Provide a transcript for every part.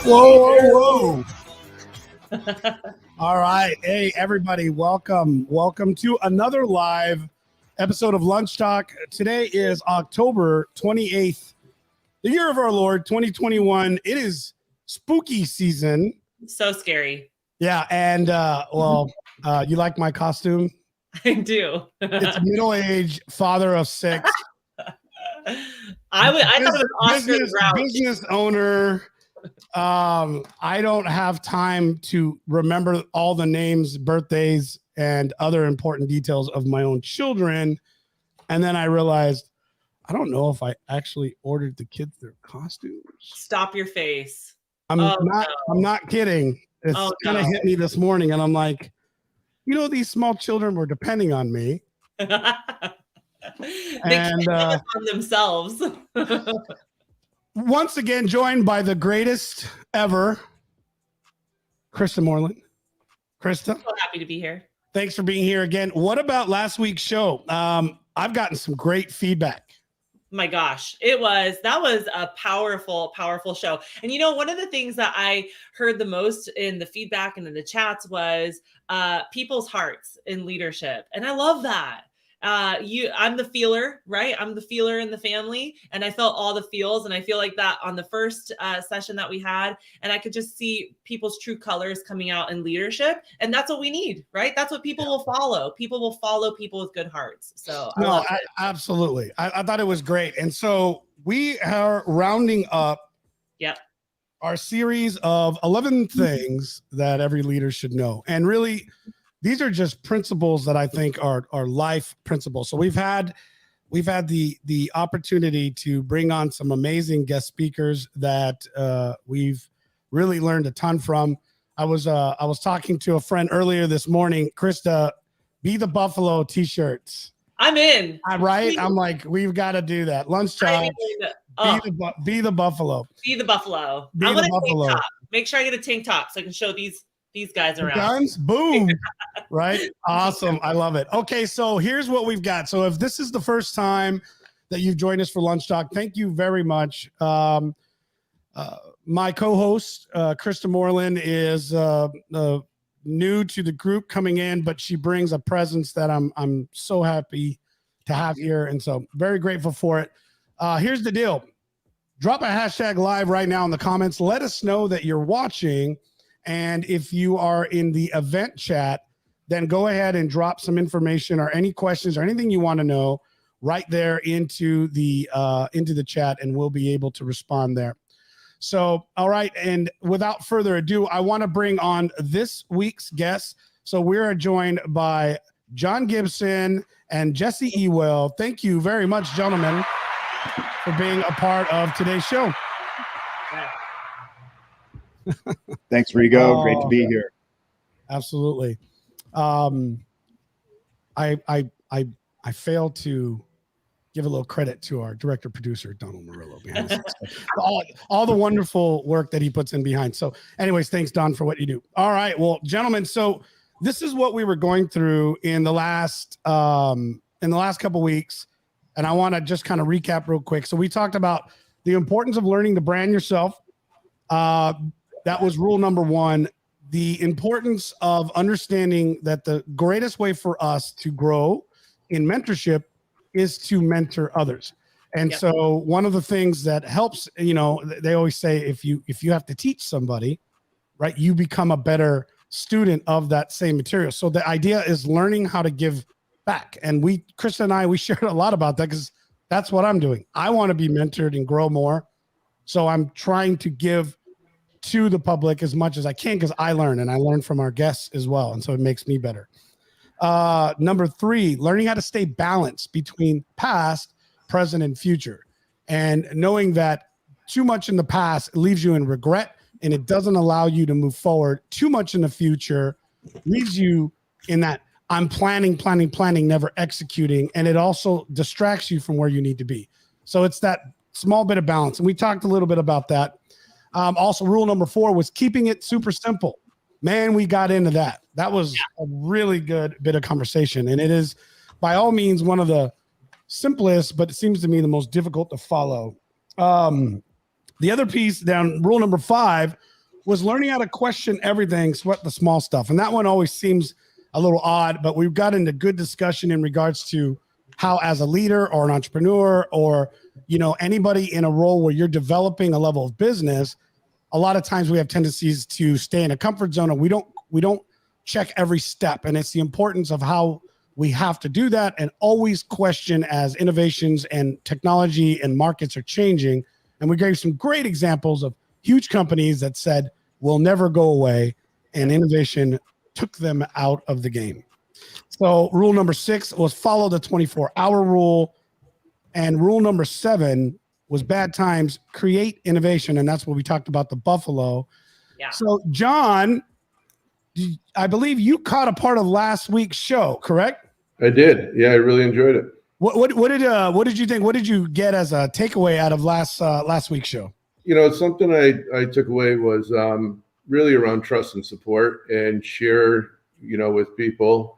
Whoa. All right. Hey, everybody. Welcome to another live episode of Lunch Talk. Today is October 28th, the year of our Lord, 2021. It is spooky season. So scary. Yeah. And, you like my costume? I do. It's a middle-aged father of six. I thought it was Oscar the Grouch. Business owner. I don't have time to remember all the names, birthdays, and other important details of my own children. And then I realized, I don't know if I actually ordered the kids their costumes. Stop your face. I'm not kidding. It's kind of hit me this morning, and I'm like, these small children were depending on me. They can't live on themselves. Once again, joined by the greatest ever, Krista Moreland. Krista, so happy to be here. Thanks for being here again. What about last week's show? I've gotten some great feedback. My gosh, that was a powerful show. And one of the things that I heard the most in the feedback and in the chats was people's hearts in leadership. And I love that. I'm the feeler, right? I'm the feeler in the family, and I felt all the feels. And I feel like that on the first session that we had, and I could just see people's true colors coming out in leadership. And that's what we need, right? That's what people will follow. People will follow people with good hearts. So absolutely. I thought it was great. And so we are rounding up our series of 11 things that every leader should know. And really, these are just principles that I think are life principles. So we've had the opportunity to bring on some amazing guest speakers that we've really learned a ton from. I was talking to a friend earlier this morning, Krista, Be the Buffalo t-shirts. I'm in. Right? I'm like, we've got to do that. Lunch Talk. Be the Buffalo. Be the Buffalo. I want a tank top. Make sure I get a tank top so I can show these guys around. Guns, boom. Right? Awesome. I love it. Okay, so here's what we've got. So if this is the first time that you've joined us for Lunch Talk, thank you very much. My co-host, Krista Moreland, is new to the group coming in, but she brings a presence that I'm so happy to have here. And so very grateful for it. Here's the deal. Drop a hashtag live right now in the comments. Let us know that you're watching. And if you are in the event chat, then go ahead and drop some information or any questions or anything you want to know right there into the chat, and we'll be able to respond there. So, all right. And without further ado, I want to bring on this week's guests. So we are joined by John Gibson and Jesse Ewell. Thank you very much, gentlemen, for being a part of today's show. Thanks, Rigo. Great to be here. Absolutely. I failed to give a little credit to our director producer, Donald Murillo, behind the scenes. all the wonderful work that he puts in behind. So anyways, thanks, Don, for what you do. All right. Well, gentlemen, so this is what we were going through in the last couple weeks. And I want to just kind of recap real quick. So we talked about the importance of learning to brand yourself. That was rule number one. The importance of understanding that the greatest way for us to grow in mentorship is to mentor others. And so one of the things that helps, they always say, if you have to teach somebody, right, you become a better student of that same material. So the idea is learning how to give back. And Krista and I shared a lot about that because that's what I'm doing. I want to be mentored and grow more. So I'm trying to give to the public as much as I can because I learn from our guests as well. And so it makes me better. Number 3, learning how to stay balanced between past, present, and future. And knowing that too much in the past leaves you in regret and it doesn't allow you to move forward. Too much in the future leaves you in that I'm planning, never executing. And it also distracts you from where you need to be. So it's that small bit of balance. And we talked a little bit about that. Also, rule number 4 was keeping it super simple. Man, we got into that. That was a really good bit of conversation. And it is, by all means, one of the simplest, but it seems to me the most difficult to follow. The other piece down, rule number 5, was learning how to question everything, sweat the small stuff. And that one always seems a little odd, but we've got into good discussion in regards to how, as a leader or an entrepreneur or, anybody in a role where you're developing a level of business, a lot of times we have tendencies to stay in a comfort zone, and we don't check every step. And it's the importance of how we have to do that and always question as innovations and technology and markets are changing. And we gave some great examples of huge companies that said, we'll never go away, and innovation took them out of the game. So rule number 6 was follow the 24-hour rule. And rule number 7 was bad times create innovation. And that's what we talked about, the buffalo. Yeah. So John, I believe you caught a part of last week's show, correct? I did. Yeah, I really enjoyed it. What did you think? What did you get as a takeaway out of last week's show? Something I took away was really around trust and support, and share, with people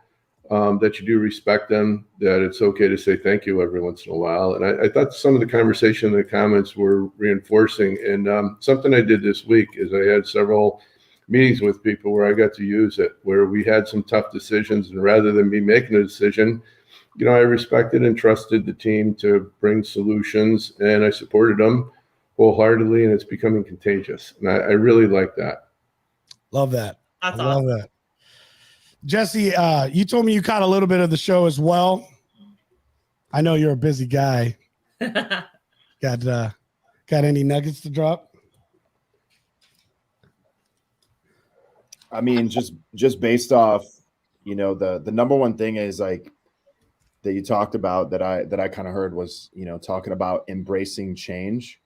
that you do respect them, that it's okay to say thank you every once in a while. And I thought some of the conversation in the comments were reinforcing. And something I did this week is I had several meetings with people where I got to use it, where we had some tough decisions, and rather than me making a decision, I respected and trusted the team to bring solutions, and I supported them wholeheartedly, and it's becoming contagious. And I really like that. Love that. That's I love that. Jesse, you told me you caught a little bit of the show as well. I know you're a busy guy. Got any nuggets to drop? I mean, just based off, the number one thing is like that you talked about that I kind of heard was, talking about embracing change,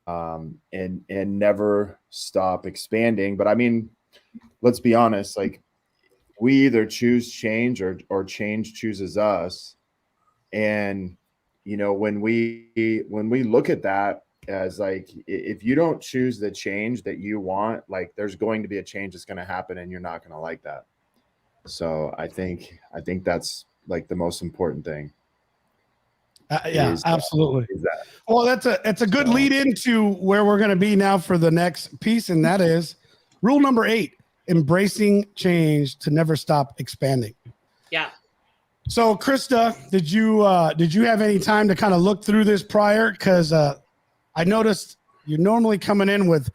and never stop expanding. But I mean, let's be honest, like we either choose change or change chooses us. And, when we look at that as like, if you don't choose the change that you want, like there's going to be a change that's going to happen and you're not going to like that. So I think that's like the most important thing. Absolutely. Is that. Well, it's a good lead into where we're going to be now for the next piece. And that is rule number 8, embracing change to never stop expanding. Yeah. So Krista, did you have any time to kind of look through this prior? Because I noticed you're normally coming in with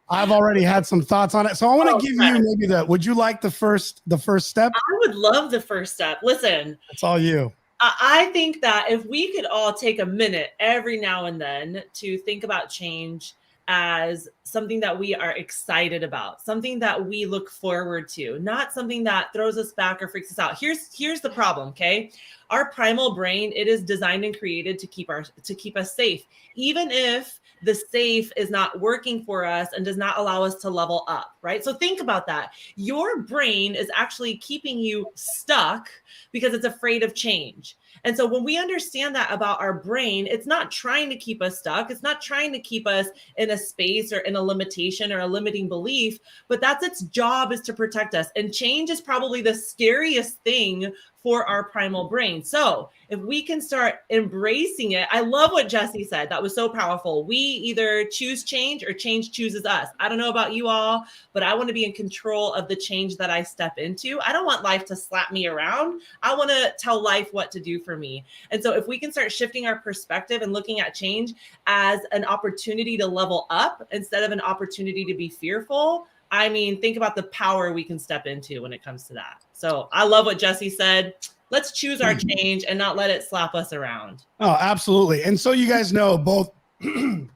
I've already had some thoughts on it. So I want to give you maybe would you like the first step? I would love the first step. Listen, it's all you. I think that if we could all take a minute every now and then to think about change as something that we are excited about, something that we look forward to, not something that throws us back or freaks us out. Here's the problem, okay? Our primal brain, it is designed and created to keep us safe. Even if the safe is not working for us and does not allow us to level up, right? So think about that. Your brain is actually keeping you stuck because it's afraid of change. And so when we understand that about our brain, it's not trying to keep us stuck. It's not trying to keep us in a space or in a limitation or a limiting belief, but that's its job, is to protect us. And change is probably the scariest thing for our primal brain. So if we can start embracing it, I love what Jesse said. That was so powerful. We either choose change or change chooses us. I don't know about you all, but I want to be in control of the change that I step into. I don't want life to slap me around. I want to tell life what to do for me. And so if we can start shifting our perspective and looking at change as an opportunity to level up instead of an opportunity to be fearful, I mean, think about the power we can step into when it comes to that. So I love what Jesse said. Let's choose our change and not let it slap us around. Oh, absolutely. And so you guys know both,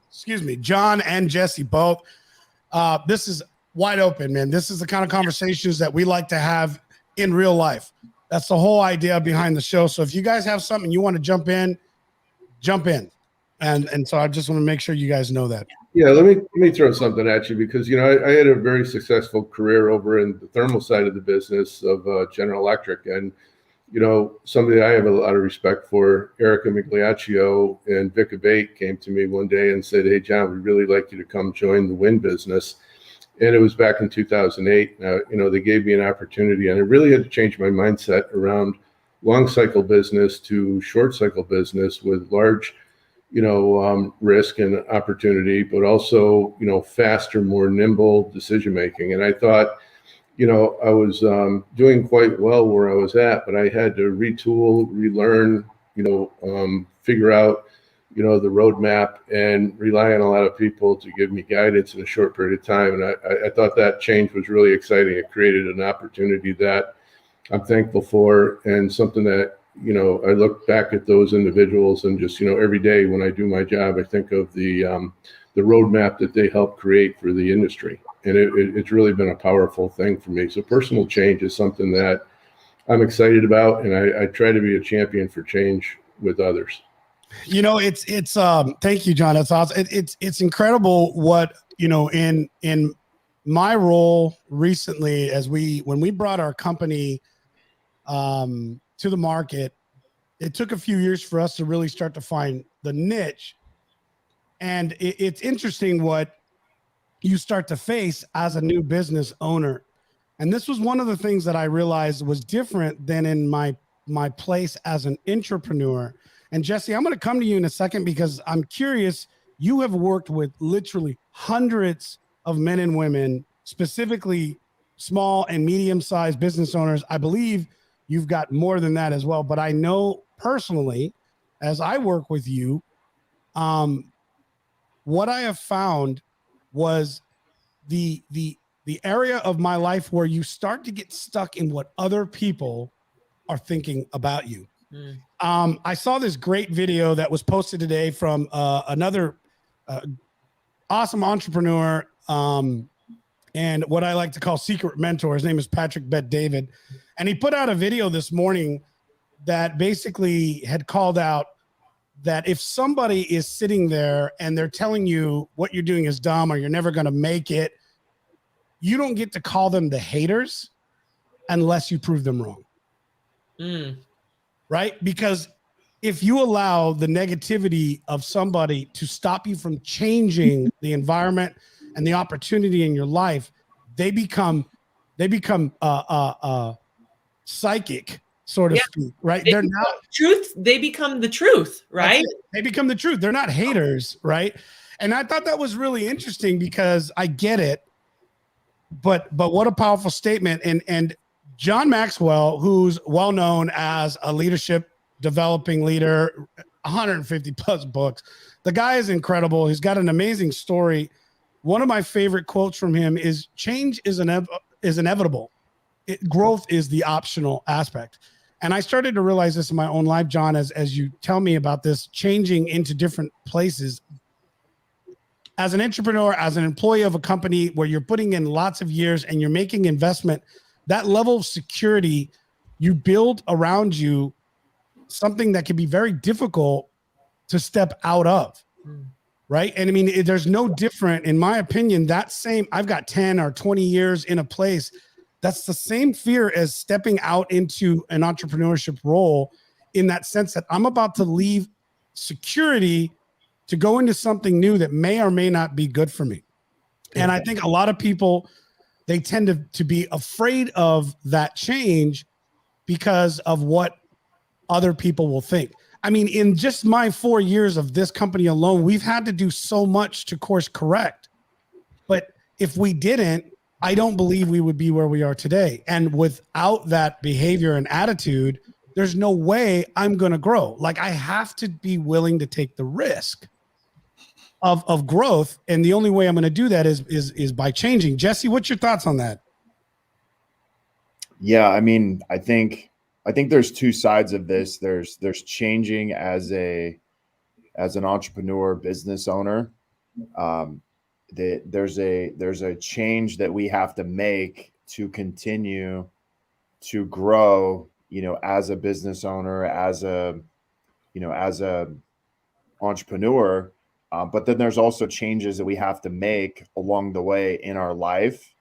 excuse me, John and Jesse both. This is wide open, man. This is the kind of conversations that we like to have in real life. That's the whole idea behind the show. So if you guys have something you want to jump in. And so I just want to make sure you guys know that. Yeah, let me throw something at you, because I had a very successful career over in the thermal side of the business of General Electric, and somebody I have a lot of respect for, Erica Migliaccio and Vic Abate, came to me one day and said, "Hey John, we'd really like you to come join the wind business." And it was back in 2008. They gave me an opportunity, and I really had to change my mindset around long cycle business to short cycle business with large risk and opportunity, but also, faster, more nimble decision making. And I thought, I was doing quite well where I was at, but I had to retool, relearn, figure out, the roadmap and rely on a lot of people to give me guidance in a short period of time. And I thought that change was really exciting. It created an opportunity that I'm thankful for, and something that, I look back at those individuals and just, every day when I do my job, I think of the roadmap that they helped create for the industry. And it's really been a powerful thing for me. So personal change is something that I'm excited about, and I try to be a champion for change with others. It's thank you, John. That's awesome. It's incredible what, in my role recently, when we brought our company to the market, it took a few years for us to really start to find the niche. And it's interesting what you start to face as a new business owner. And this was one of the things that I realized was different than in my place as an entrepreneur. And Jesse, I'm going to come to you in a second because I'm curious. You have worked with literally hundreds of men and women, specifically small and medium-sized business owners. I believe you've got more than that as well. But I know personally, as I work with you, what I have found was the area of my life where you start to get stuck in what other people are thinking about you. I saw this great video that was posted today from another awesome entrepreneur and what I like to call secret mentor. His name is Patrick Bet-David. And he put out a video this morning that basically had called out that if somebody is sitting there and they're telling you what you're doing is dumb or you're never going to make it, you don't get to call them the haters unless you prove them wrong. Right? Because if you allow the negativity of somebody to stop you from changing the environment and the opportunity in your life, they become psychic, so to speak, right? They're not truth. They become the truth, right? They become the truth. They're not haters, right? And I thought that was really interesting because I get it, but what a powerful statement. And John Maxwell, who's well known as a leadership developing leader, 150 plus books. The guy is incredible. He's got an amazing story. One of my favorite quotes from him is change is inevitable. Growth is the optional aspect. And I started to realize this in my own life, John, as you tell me about this, changing into different places. As an entrepreneur, as an employee of a company where you're putting in lots of years and you're making investment, that level of security, you build around you something that can be very difficult to step out of. Right. And I mean, there's no different, in my opinion, that same, I've got 10 or 20 years in a place. That's the same fear as stepping out into an entrepreneurship role, in that sense that I'm about to leave security to go into something new that may or may not be good for me. And I think a lot of people, they tend to be afraid of that change because of what other people will think. I mean, in just my 4 years of this company alone, we've had to do so much to course correct. But if we didn't, I don't believe we would be where we are today. And without that behavior and attitude, there's no way I'm going to grow. Like, I have to be willing to take the risk of growth. And the only way I'm going to do that is by changing. Jesse, what's your thoughts on that? Yeah, I mean, I think there's two sides of this. There's changing as an entrepreneur, business owner. There's a change that we have to make to continue to grow, as a business owner, as a entrepreneur. But then there's also changes that we have to make along the way in our life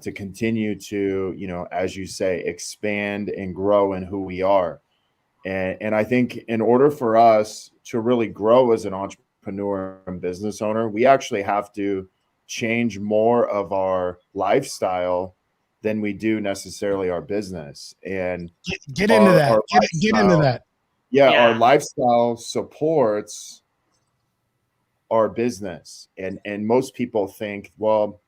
to continue to, as you say, expand and grow in who we are. And I think in order for us to really grow as an entrepreneur and business owner, we actually have to change more of our lifestyle than we do necessarily our business. And get into that. Get into that. Yeah, our lifestyle supports our business. And most people think, well,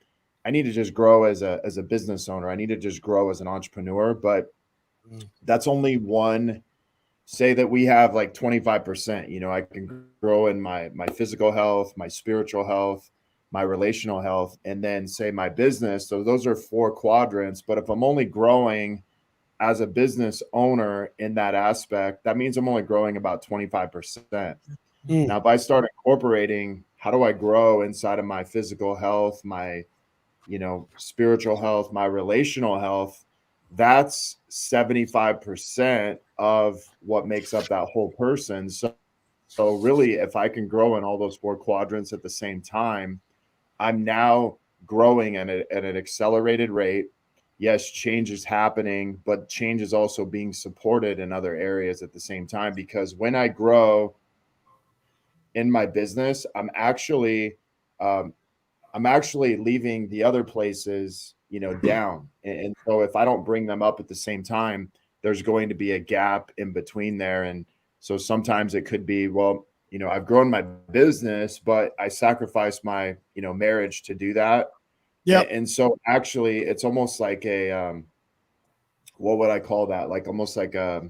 I need to just grow as a business owner. I need to just grow as an entrepreneur. But that's only one. Say that we have like 25%. You know, I can grow in my physical health, my spiritual health, my relational health, and then say my business. So those are 4 quadrants. But if I'm only growing as a business owner in that aspect, that means I'm only growing about 25%. Now, if I start incorporating, how do I grow inside of my physical health, my, spiritual health, my relational health? That's 75% of what makes up that whole person. So really, if I can grow in all those 4 quadrants at the same time, I'm now growing at an accelerated rate. Yes, change is happening, but change is also being supported in other areas at the same time. Because when I grow in my business, I'm actually leaving the other places, down. And so if I don't bring them up at the same time, there's going to be a gap in between there. And so sometimes it could be, well, I've grown my business, but I sacrificed my, marriage to do that. Yeah. And so actually it's almost like a, what would I call that? Like almost like a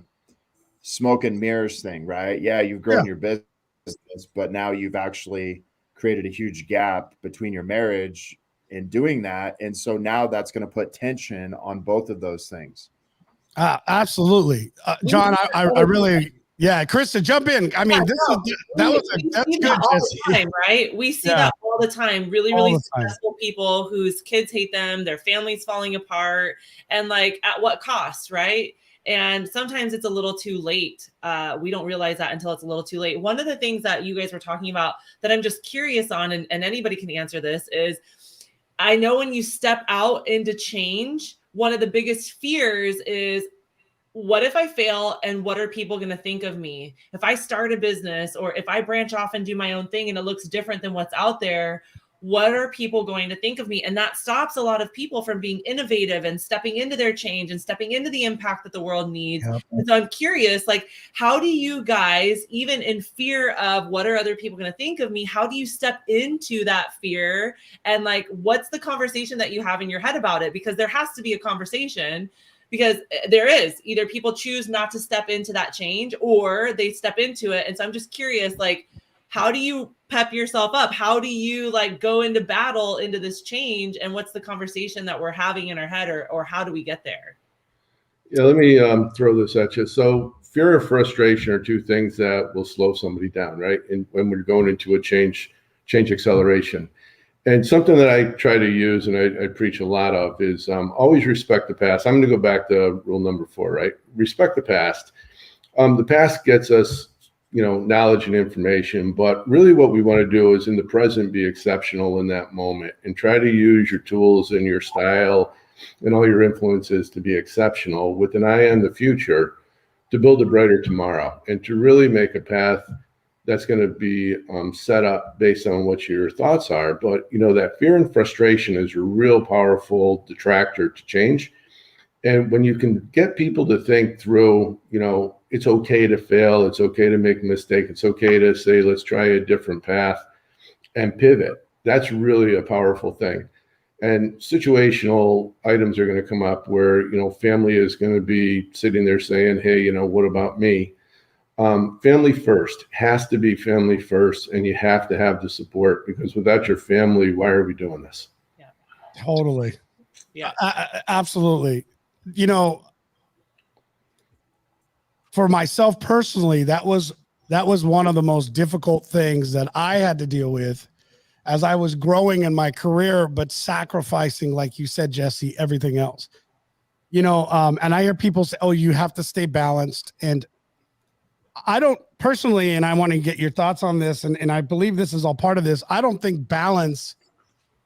smoke and mirrors thing, right? Yeah. You've grown your business, but now you've actually created a huge gap between your marriage in doing that. And so now that's going to put tension on both of those things. Absolutely. John, I really, Krista, jump in. I mean, that's good, Jesse. Time, right? We see that all the time. Really successful people whose kids hate them, their families falling apart, and like at what cost, right? And sometimes it's a little too late. We don't realize that until it's a little too late. One of the things that you guys were talking about that I'm just curious on, and anybody can answer this, is I know when you step out into change, one of the biggest fears is, what if I fail and what are people going to think of me? If I start a business or if I branch off and do my own thing and it looks different than what's out there, what are people going to think of me? And that stops a lot of people from being innovative and stepping into their change and stepping into the impact that the world needs. Yep. And so I'm curious, like, how do you guys, even in fear of what are other people going to think of me, how do you step into that fear? And like, what's the conversation that you have in your head about it? Because there has to be a conversation. Because there is, either people choose not to step into that change or they step into it. And so I'm just curious, like, how do you pep yourself up? How do you like go into battle into this change? And what's the conversation that we're having in our head, or how do we get there? Yeah, let me throw this at you. So fear and frustration are 2 things that will slow somebody down, right? And when we're going into a change acceleration. And something that I try to use and I preach a lot of is always respect the past. I'm going to go back to rule number 4, right? Respect the past. The past gets us, knowledge and information, but really what we want to do is in the present be exceptional in that moment and try to use your tools and your style and all your influences to be exceptional with an eye on the future to build a brighter tomorrow and to really make a path that's going to be set up based on what your thoughts are. But, that fear and frustration is a real powerful detractor to change. And when you can get people to think through, it's okay to fail, it's okay to make a mistake, it's okay to say, let's try a different path and pivot. That's really a powerful thing. And situational items are going to come up where, family is going to be sitting there saying, hey, what about me? Family first, has to be family first, and you have to have the support, because without your family, why are we doing this? Yeah, totally. Yeah, absolutely. For myself personally, that was one of the most difficult things that I had to deal with as I was growing in my career, but sacrificing, like you said, Jesse, everything else. And I hear people say, oh, you have to stay balanced. And I don't personally, and I want to get your thoughts on this, and I believe this is all part of this. I don't think balance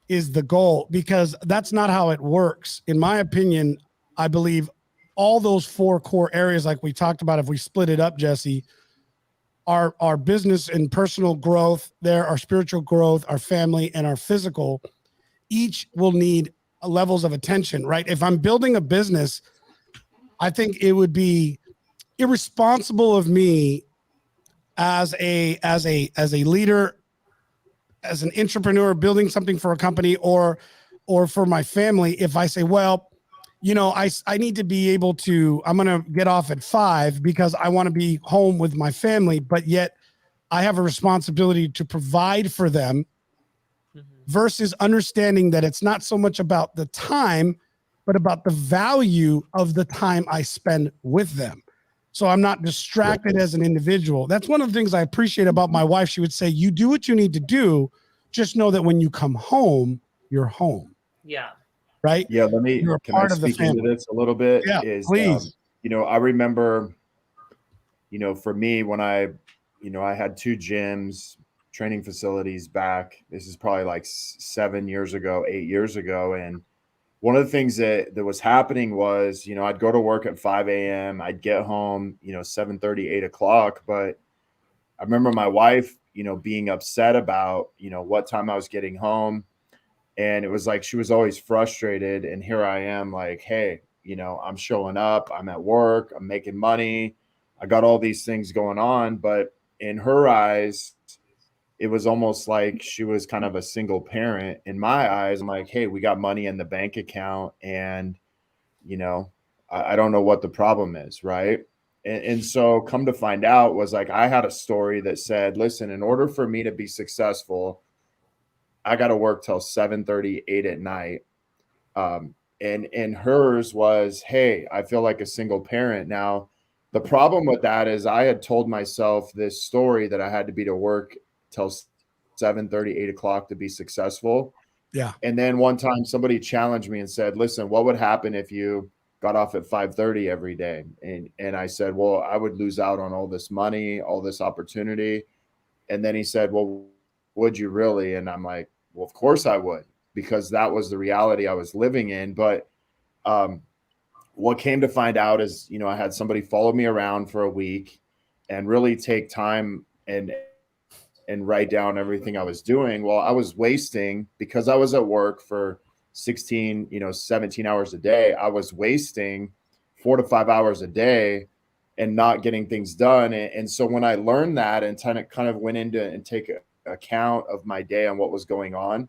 is the goal, because that's not how it works. In my opinion, I believe all those 4 core areas, like we talked about, if we split it up, Jesse, our business and personal growth, our spiritual growth, our family, and our physical, each will need levels of attention, right? If I'm building a business, I think it would be irresponsible of me as a leader as an entrepreneur building something for a company or for my family, if I say, well, you know, I need to be able to, I'm going to get off at 5 because I want to be home with my family, but yet I have a responsibility to provide for them, versus understanding that it's not so much about the time, but about the value of the time I spend with them. So I'm not distracted as an individual. That's one of the things I appreciate about my wife. She would say, you do what you need to do. Just know that when you come home, you're home. Yeah. Right? Yeah, You're a can I part of the speak into family. this a little bit? Yeah, please. You know, I remember, you know, for me, when I had 2 gyms, training facilities back, this is probably like 7 years ago, 8 years ago. And one of the things that was happening was, you know, I'd go to work at 5 a.m. I'd get home, you know, 7:30, 8 o'clock. But I remember my wife, you know, being upset about, you know, what time I was getting home. And it was like she was always frustrated. And here I am like, hey, you know, I'm showing up, I'm at work, I'm making money, I got all these things going on. But in her eyes, it was almost like she was kind of a single parent. In my eyes, I'm like, hey, we got money in the bank account, and you know, I don't know what the problem is, right? And so come to find out was like I had a story that said, listen, in order for me to be successful, I got to work till 7:30, 8 at night. And hers was, hey, I feel like a single parent. Now, the problem with that is I had told myself this story that I had to be to work till 7:30, 8 o'clock to be successful. Yeah. And then one time somebody challenged me and said, listen, what would happen if you got off at 5:30 every day? And I said, well, I would lose out on all this money, all this opportunity. And then he said, well, would you really? And I'm like, well, of course I would, because that was the reality I was living in. But what came to find out is, you know, I had somebody follow me around for a week and really take time and write down everything I was doing. Well, I was wasting, because I was at work for 16, you know, 17 hours a day. I was wasting 4 to 5 hours a day and not getting things done. And so when I learned that and kind of went into and take account of my day and what was going on,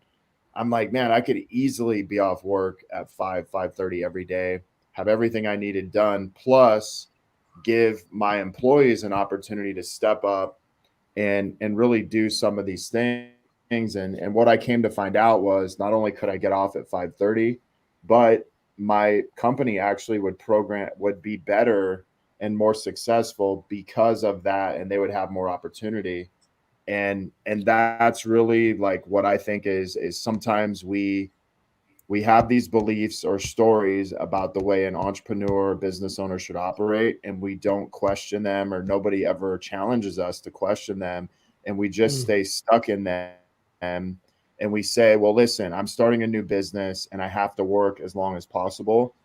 I'm like, man, I could easily be off work at 5:30 every day, have everything I needed done, plus give my employees an opportunity to step up and really do some of these things. And what I came to find out was not only could I get off at 5:30, but my company actually would be better and more successful because of that, and they would have more opportunity. And that's really like what I think is sometimes we have these beliefs or stories about the way an entrepreneur or business owner should operate, and we don't question them, or nobody ever challenges us to question them, and we just stay stuck in them. And we say, well, listen, I'm starting a new business and I have to work as long as possible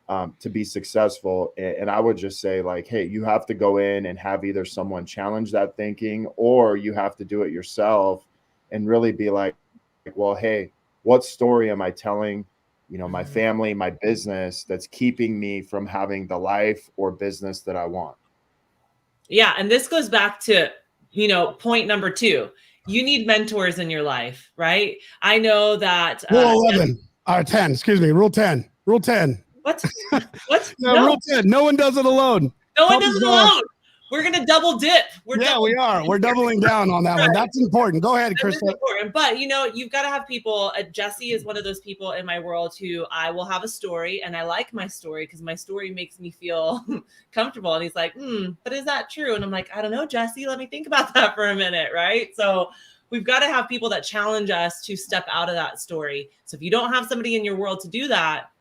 to be successful. And I would just say, like, hey, you have to go in and have either someone challenge that thinking, or you have to do it yourself and really be like, well, hey, what story am I telling, you know, my family, my business, that's keeping me from having the life or business that I want? Yeah. And this goes back to, you know, point number 2. You need mentors in your life, right? I know that Rule 11 or 10, excuse me, rule 10. Rule 10. What? What? No, rule 10. No one does it alone. No one does it alone. We're gonna double dip. We are. We're doubling down on that one. That's important. Go ahead, Chris. That's important. But you know, you've got to have people. Jesse is one of those people in my world who I will have a story, and I like my story because my story makes me feel comfortable. And he's like, but is that true? And I'm like, I don't know, Jesse. Let me think about that for a minute, right? So we've got to have people that challenge us to step out of that story. So if you don't have somebody in your world to do that,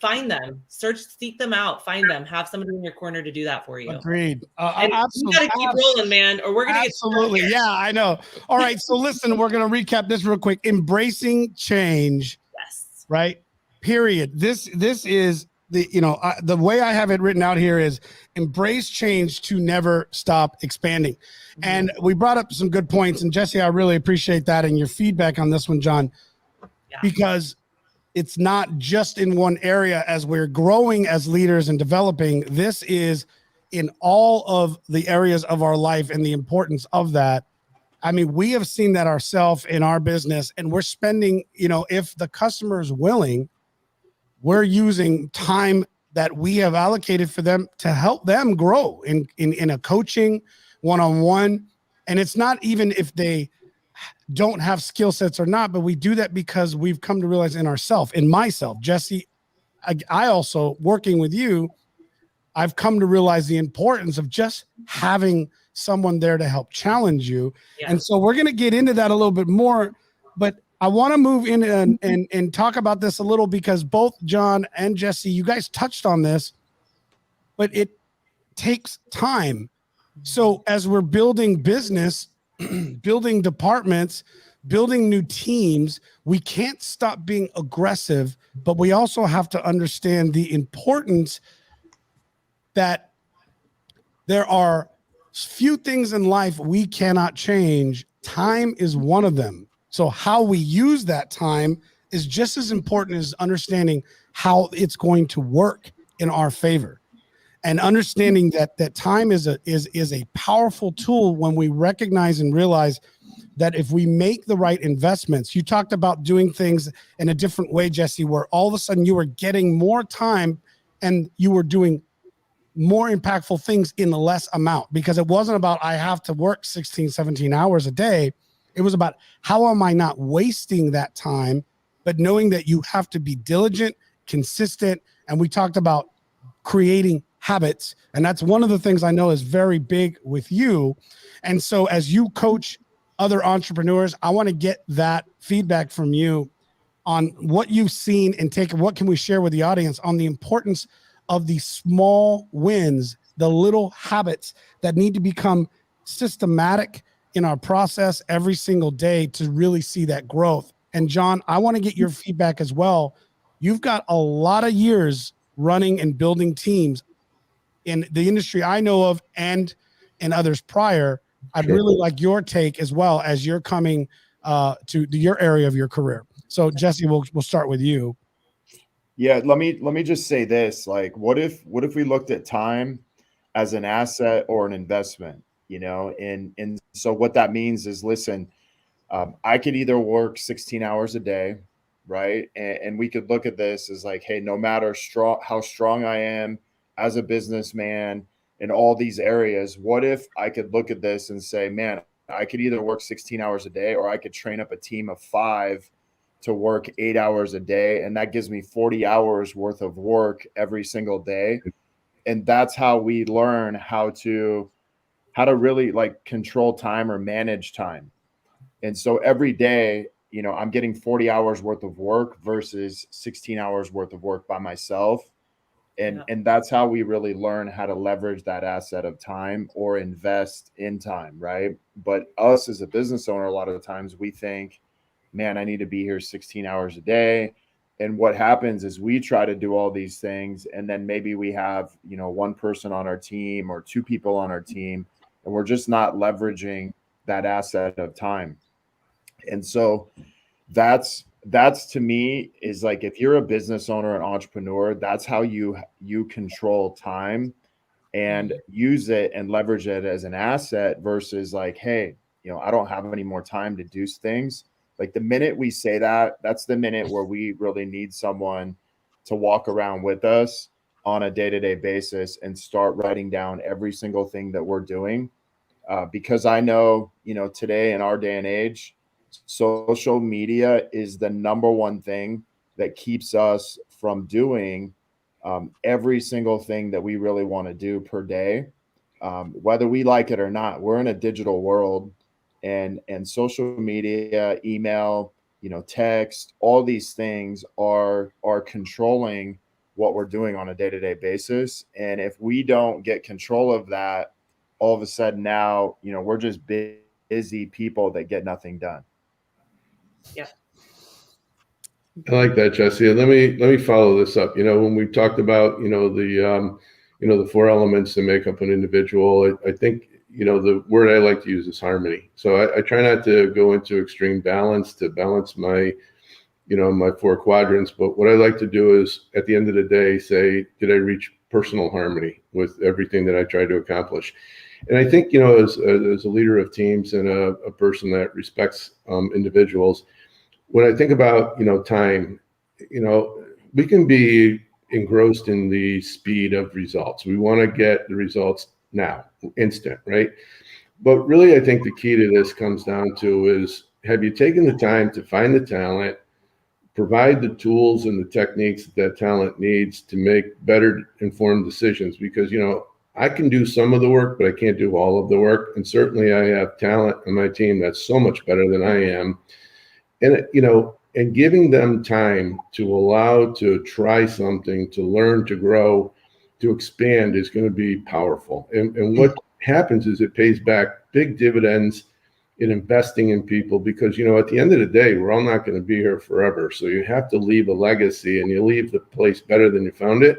find them, seek them out, find them, have somebody in your corner to do that for you. Agreed. Absolutely. You got to keep rolling, man, or we're going to get absolutely. Yeah, I know. All right. So listen, we're going to recap this real quick. Embracing change. Yes. Right. Period. This is the, you know, the way I have it written out here is embrace change to never stop expanding. And we brought up some good points, and Jesse, I really appreciate that and your feedback on this one, John, because it's not just in one area. As we're growing as leaders and developing, this is in all of the areas of our life, and the importance of that. I mean, we have seen that ourselves in our business, and we're spending, if the customer is willing, we're using time that we have allocated for them to help them grow in a coaching one-on-one. And it's not even if they don't have skill sets or not, but we do that because we've come to realize in myself, Jesse, I also working with you, I've come to realize the importance of just having someone there to help challenge you. Yeah. And so we're going to get into that a little bit more, but I want to move in and talk about this a little, because both John and Jesse, you guys touched on this, but it takes time. So as we're building business, building departments, building new teams, we can't stop being aggressive, but we also have to understand the importance that there are few things in life we cannot change. Time is one of them. So how we use that time is just as important as understanding how it's going to work in our favor, and understanding that time is a powerful tool when we recognize and realize that if we make the right investments. You talked about doing things in a different way, Jesse, where all of a sudden you were getting more time and you were doing more impactful things in less amount, because it wasn't about I have to work 16, 17 hours a day. It was about how am I not wasting that time, but knowing that you have to be diligent, consistent. And we talked about creating habits. And that's one of the things I know is very big with you. And so as you coach other entrepreneurs, I want to get that feedback from you on what you've seen and what can we share with the audience on the importance of the small wins, the little habits that need to become systematic in our process every single day to really see that growth. And John, I want to get your feedback as well. You've got a lot of years running and building teams in the industry I know of and in others prior. I'd really like your take as well as you're coming to your area of your career. So Jesse, we'll start with you. Yeah, let me just say this. Like, what if we looked at time as an asset or an investment, and so what that means is, listen, I could either work 16 hours a day, right? And we could look at this as like, hey, no matter how strong I am as a businessman in all these areas, what if I could look at this and say, man, I could either work 16 hours a day, or I could train up a team of 5 to work 8 hours a day. And that gives me 40 hours worth of work every single day. And that's how we learn how to really like control time or manage time. And so every day, I'm getting 40 hours worth of work versus 16 hours worth of work by myself. And that's how we really learn how to leverage that asset of time or invest in time, right? But us as a business owner, a lot of the times we think, man, I need to be here 16 hours a day. And what happens is we try to do all these things, and then maybe we have, one person on our team or 2 people on our team, and we're just not leveraging that asset of time. And so that's to me is like, if you're a business owner, an entrepreneur, that's how you control time and use it and leverage it as an asset versus like, hey, I don't have any more time to do things. Like the minute we say that, that's the minute where we really need someone to walk around with us on a day-to-day basis and start writing down every single thing that we're doing. Because I know, today in our day and age, social media is the number one thing that keeps us from doing every single thing that we really want to do per day. Whether we like it or not, we're in a digital world, and social media, email, text, all these things are controlling what we're doing on a day-to-day basis. And if we don't get control of that, all of a sudden now, we're just busy people that get nothing done. Yeah. I like that, Jesse. And let me follow this up. When we talked about, the 4 elements that make up an individual, I think, the word I like to use is harmony. So I try not to go into extreme balance to balance my, my 4 quadrants. But what I like to do is at the end of the day, say, did I reach personal harmony with everything that I try to accomplish? And I think, you know, as a leader of teams and a person that respects individuals, when I think about, you know, time, you know, we can be engrossed in the speed of results. We want to get the results now, instant, right? But really, I think the key to this comes down to is, have you taken the time to find the talent, provide the tools and the techniques that talent needs to make better informed decisions? Because, you know, I can do some of the work, but I can't do all of the work. And certainly I have talent on my team that's so much better than I am. And, you know, and giving them time to allow to try something, to learn, to grow, to expand is going to be powerful. And what happens is it pays back big dividends in investing in people, because, you know, at the end of the day, we're all not going to be here forever. So you have to leave a legacy, and you leave the place better than you found it.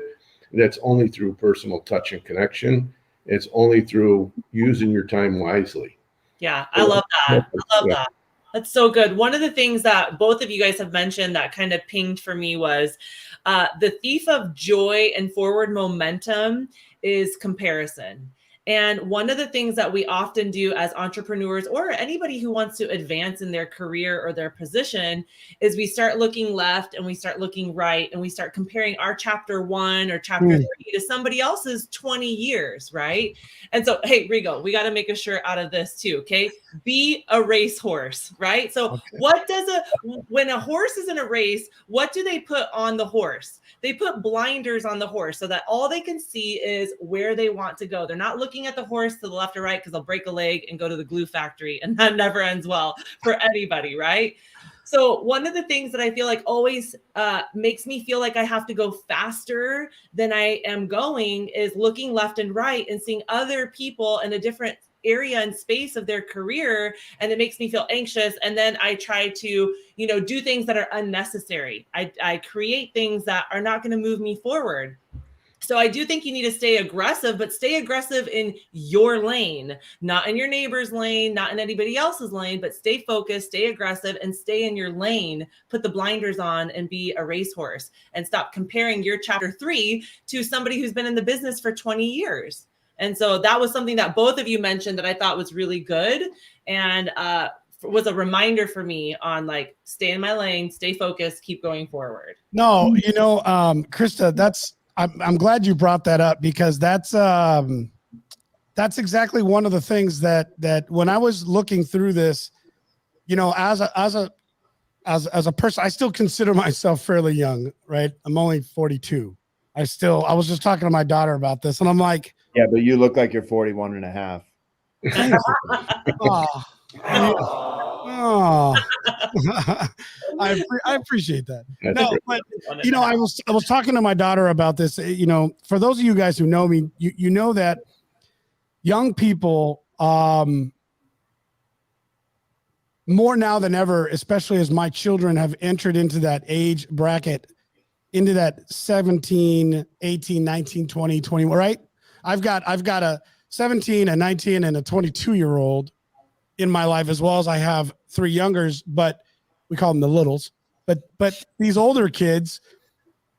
And that's only through personal touch and connection. It's only through using your time wisely. Yeah, I love that. I love that. That's so good. One of the things that both of you guys have mentioned that kind of pinged for me was the thief of joy and forward momentum is comparison. And one of the things that we often do as entrepreneurs, or anybody who wants to advance in their career or their position, is we start looking left and we start looking right, and we start comparing our chapter 1 or chapter 3 to somebody else's 20 years, right? And so, hey, Rigo, we got to make a shirt out of this too, okay? Be a racehorse, right? So what does when a horse is in a race, what do they put on the horse? They put blinders on the horse so that all they can see is where they want to go. They're not looking at the horse to the left or right, because they'll break a leg and go to the glue factory, and that never ends well for anybody, right? So one of the things that I feel like always makes me feel like I have to go faster than I am going is looking left and right and seeing other people in a different area and space of their career, and it makes me feel anxious. And then I try to, you know, do things that are unnecessary. I create things that are not going to move me forward. So I do think you need to stay aggressive, but stay aggressive in your lane, not in your neighbor's lane, not in anybody else's lane, but stay focused, stay aggressive, and stay in your lane. Put the blinders on and be a racehorse, and stop comparing your chapter 3 to somebody who's been in the business for 20 years. And so that was something that both of you mentioned that I thought was really good, and was a reminder for me on, like, stay in my lane, stay focused, keep going forward. No, you know, Krista, I'm glad you brought that up, because that's exactly one of the things that when I was looking through this, you know, as a person, I still consider myself fairly young, right? I'm only 42. I was just talking to my daughter about this, and I'm like, yeah, but you look like you're 41 and a half. Oh, I appreciate that. No, but you know, I was talking to my daughter about this. You know, for those of you guys who know me, you know that young people, more now than ever, especially as my children have entered into that age bracket, into that 17, 18, 19, 20, 21, right? I've got a 17, a 19, and a 22-year-old in my life, as well as I have 3 youngers, but we call them the littles. But these older kids,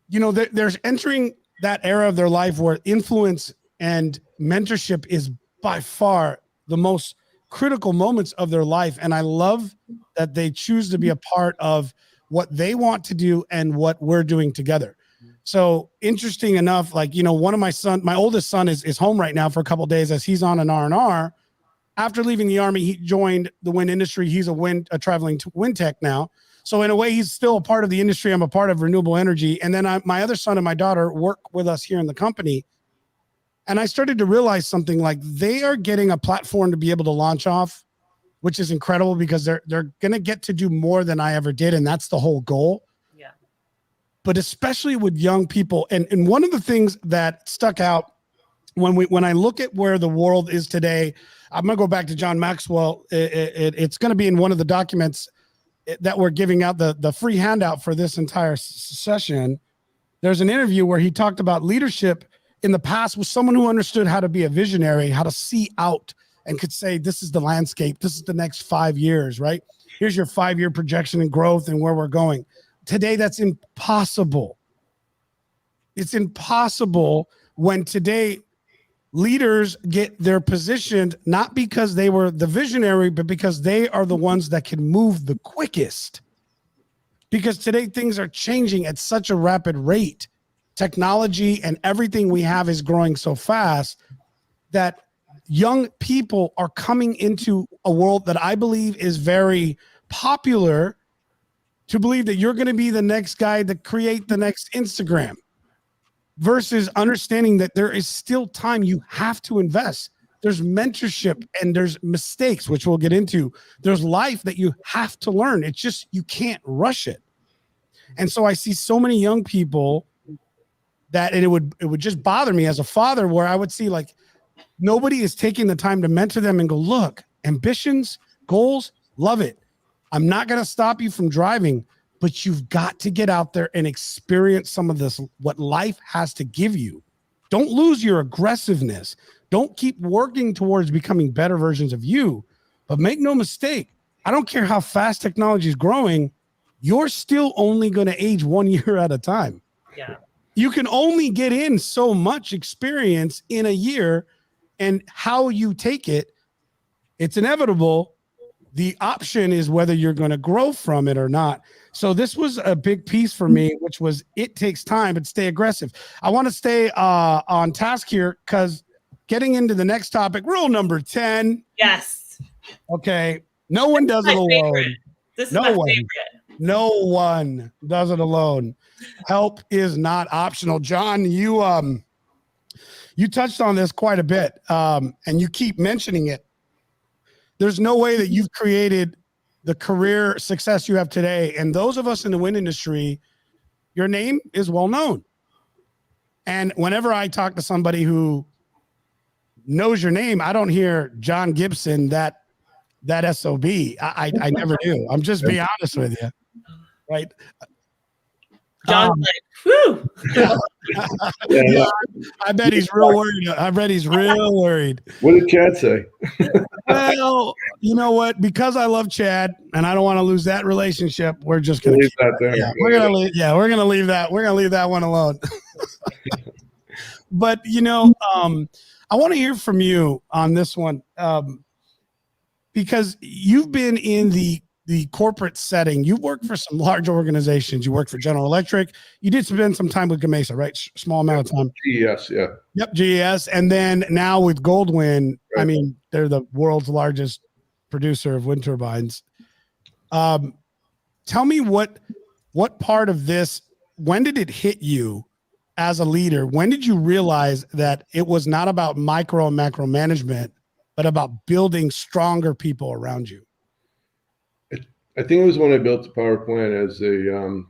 you know, they're entering that era of their life where influence and mentorship is by far the most critical moments of their life. And I love that they choose to be a part of what they want to do and what we're doing together. So interesting enough, like, you know, one of my oldest son is home right now for a couple of days as he's on an R&R. After leaving the Army, he joined the wind industry. He's a traveling wind tech now. So in a way, he's still a part of the industry. I'm a part of renewable energy. And then my other son and my daughter work with us here in the company. And I started to realize something, like, they are getting a platform to be able to launch off, which is incredible, because they're going to get to do more than I ever did. And that's the whole goal. Yeah. But especially with young people. And one of the things that stuck out when I look at where the world is today, I'm going to go back to John Maxwell. It's going to be in one of the documents that we're giving out, the free handout for this entire session. There's an interview where he talked about leadership in the past was someone who understood how to be a visionary, how to see out and could say, this is the landscape. This is the next 5 years, right? Here's your 5-year projection and growth and where we're going. Today, that's impossible. It's impossible when today leaders get their positioned not because they were the visionary, but because they are the ones that can move the quickest. Because today things are changing at such a rapid rate. Technology and everything we have is growing so fast that young people are coming into a world that I believe is very popular, to believe that you're going to be the next guy to create the next Instagram, versus understanding that there is still time. You have to invest. There's mentorship and there's mistakes, which we'll get into. There's life that you have to learn. It's just, you can't rush it. And so I see so many young people that it would just bother me as a father, where I would see like nobody is taking the time to mentor them and go, look, ambitions, goals, love it. I'm not going to stop you from driving, but you've got to get out there and experience some of this, what life has to give you. Don't lose your aggressiveness. Don't keep working towards becoming better versions of you. But make no mistake, I don't care how fast technology is growing, you're still only going to age 1 year at a time. Yeah. You can only get in so much experience in a year, and how you take it, it's inevitable. The option is whether you're going to grow from it or not. So this was a big piece for me, which was, it takes time, but stay aggressive. I want to stay on task here, because getting into the next topic, rule number 10. Yes. Okay. No one does it alone. This is my favorite. No one does it alone. Help is not optional. John, you touched on this quite a bit, and you keep mentioning it. There's no way that you've created the career success you have today. And those of us in the wind industry, your name is well known. And whenever I talk to somebody who knows your name, I don't hear John Gibson, that SOB. I never do. I'm just being honest with you. Right. John's like, whew. Yeah, I bet he's real worried. I bet he's real worried. What did Chad say? Well, you know what? Because I love Chad and I don't want to lose that relationship, we're just gonna Leave that there. Yeah, we're gonna leave. Yeah, we're gonna leave that. We're gonna leave that one alone. But I want to hear from you on this one, because you've been in the corporate setting. You worked for some large organizations. You worked for General Electric. You did spend some time with Gamesa, right? Small amount of time. Yes, yeah. Yep, GES. And then now with Goldwind, Right. I mean, they're the world's largest producer of wind turbines. Tell me what part of this, when did it hit you as a leader? When did you realize that it was not about micro and macro management, but about building stronger people around you? I think it was when I built the power plant as a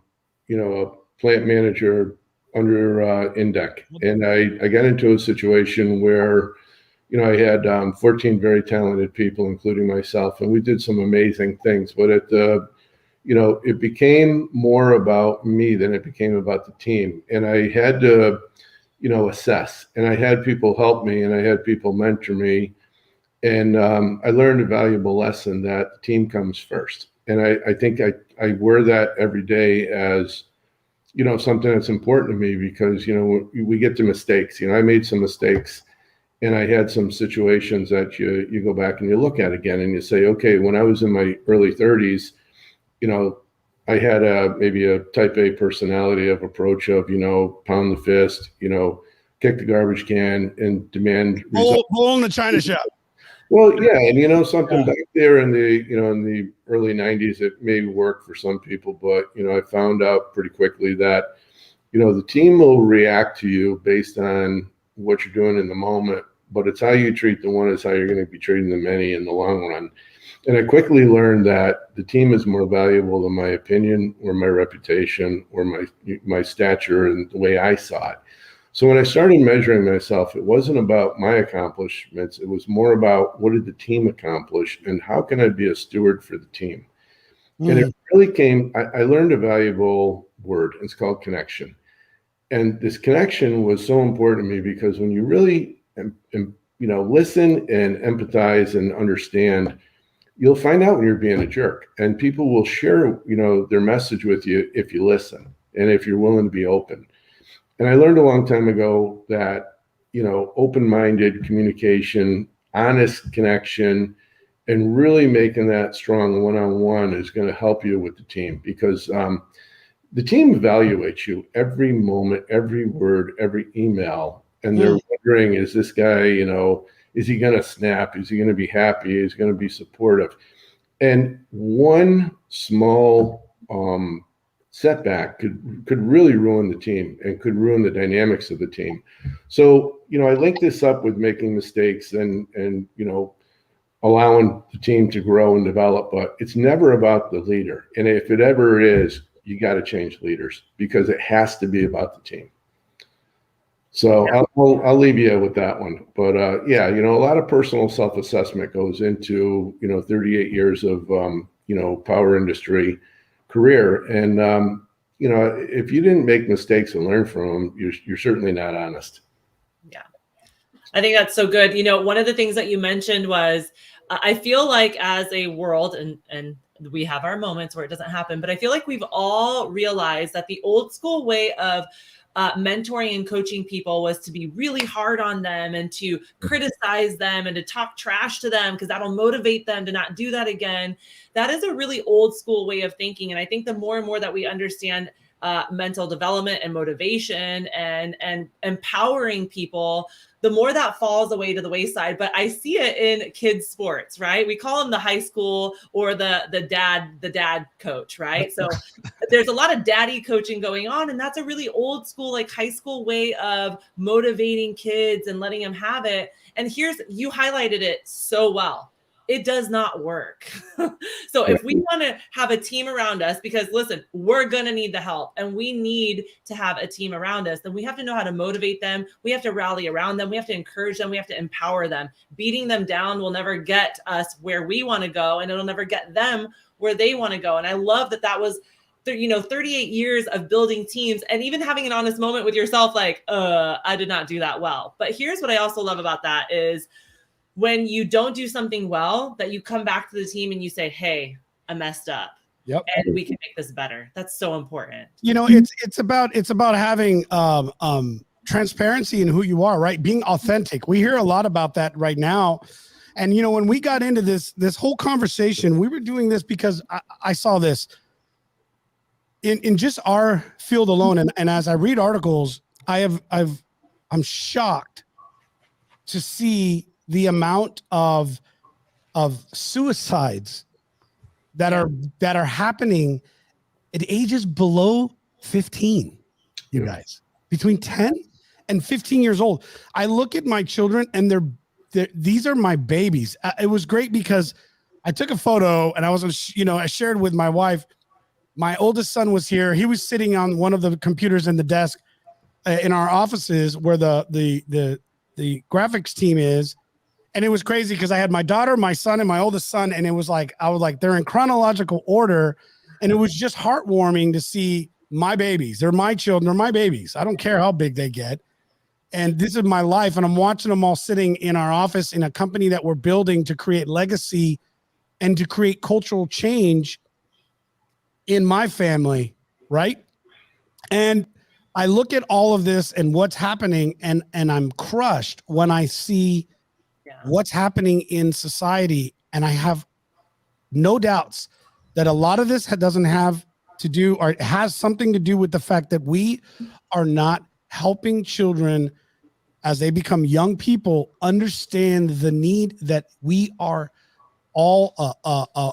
plant manager under INDEC. And I got into a situation where, I had 14 very talented people, including myself, and we did some amazing things. But it became more about me than it became about the team. And I had to, assess, and I had people help me, and I had people mentor me. And I learned a valuable lesson that the team comes first. And I think I wear that every day as, something that's important to me, because, we get to mistakes. I made some mistakes, and I had some situations that you go back and you look at again and you say, okay, when I was in my early 30s, I had maybe a type A personality of approach of, pound the fist, kick the garbage can and demand results. Bull in the China shop. Well, yeah, and something back there in the early 90s, it may work for some people, but I found out pretty quickly that the team will react to you based on what you're doing in the moment, but it's how you treat the one is how you're going to be treating the many in the long run. And I quickly learned that the team is more valuable than my opinion or my reputation or my stature and the way I saw it. So when I started measuring myself, it wasn't about my accomplishments. It was more about what did the team accomplish and how can I be a steward for the team? And it really I learned a valuable word. It's called connection. And this connection was so important to me because when you really, listen and empathize and understand, you'll find out when you're being a jerk, and people will share, their message with you if you listen and if you're willing to be open. And I learned a long time ago that open-minded communication, honest connection, and really making that strong one-on-one is going to help you with the team, because the team evaluates you every moment, every word, every email, and they're wondering, is this guy, is he going to snap? Is he going to be happy? Is he going to be supportive? And one small setback could really ruin the team and could ruin the dynamics of the team. So, I link this up with making mistakes and allowing the team to grow and develop, but it's never about the leader. And if it ever is, you got to change leaders, because it has to be about the team. So I'll leave you with that one. But a lot of personal self-assessment goes into 38 years of power industry career, and if you didn't make mistakes and learn from them, you're certainly not honest. Yeah, I think that's so good. One of the things that you mentioned was, I feel like as a world, and we have our moments where it doesn't happen, but I feel like we've all realized that the old school way of mentoring and coaching people was to be really hard on them and to criticize them and to talk trash to them, because that'll motivate them to not do that again. That is a really old school way of thinking. And I think the more and more that we understand mental development and motivation and empowering people, the more that falls away to the wayside. But I see it in kids sports, right? We call them the high school or the dad coach, right? So there's a lot of daddy coaching going on, and that's a really old school, like high school way of motivating kids and letting them have it. And you highlighted it so well. It does not work. So if we want to have a team around us, because listen, we're going to need the help and we need to have a team around us, then we have to know how to motivate them. We have to rally around them. We have to encourage them. We have to empower them. Beating them down will never get us where we want to go, and it'll never get them where they want to go. And I love that was 38 years of building teams, and even having an honest moment with yourself, like, I did not do that well. But here's what I also love about that is, when you don't do something well, that you come back to the team and you say, hey, I messed up. Yep. And we can make this better. That's so important. It's about having transparency in who you are, right? Being authentic. We hear a lot about that right now. And, when we got into this whole conversation, we were doing this because I saw this in just our field alone. And as I read articles, I'm shocked to see the amount of suicides that are happening at ages below 15, you guys, between 10 and 15 years old. I look at my children and these are my babies. It was great because I took a photo and I shared with my wife. My oldest son was here. He was sitting on one of the computers in the desk in our offices where the graphics team is. And it was crazy because I had my daughter, my son, and my oldest son. And it was like, they're in chronological order. And it was just heartwarming to see my babies. They're my children. They're my babies. I don't care how big they get. And this is my life. And I'm watching them all sitting in our office in a company that we're building to create legacy and to create cultural change in my family. Right. And I look at all of this and what's happening, and I'm crushed when I see what's happening in society. And I have no doubts that a lot of this doesn't have to do, or it has something to do with the fact that we are not helping children as they become young people understand the need that we are all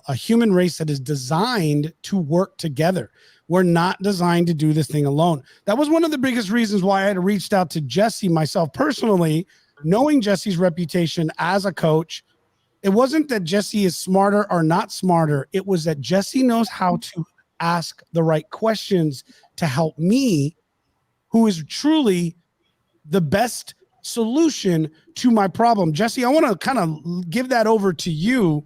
a human race that is designed to work together. We're not designed to do this thing alone. That was one of the biggest reasons why I had reached out to Jesse myself personally, knowing Jesse's reputation as a coach. It wasn't that Jesse is smarter or not smarter. It was that Jesse knows how to ask the right questions to help me, who is truly the best solution to my problem. Jesse, I want to kind of give that over to you.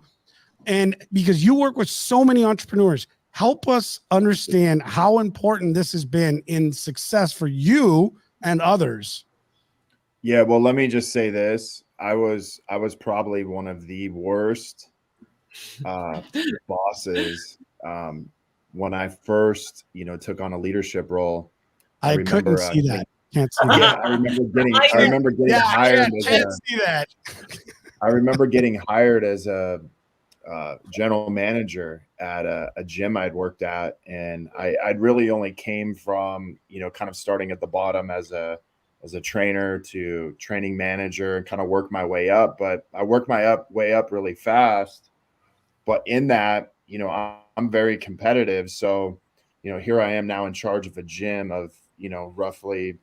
And because you work with so many entrepreneurs, help us understand how important this has been in success for you and others. Yeah, well, let me just say this. I was probably one of the worst bosses when I first, took on a leadership role. I couldn't see that. Can't see Yeah, that. I I remember getting hired as can't see that. I remember getting hired as a general manager at a gym I'd worked at, and I'd really only came from, you know, kind of starting at the bottom as a trainer to training manager and kind of work my way up. But I worked my way up really fast. But in that, you know, I'm very competitive. So, you know, here I am now in charge of a gym of, you know, roughly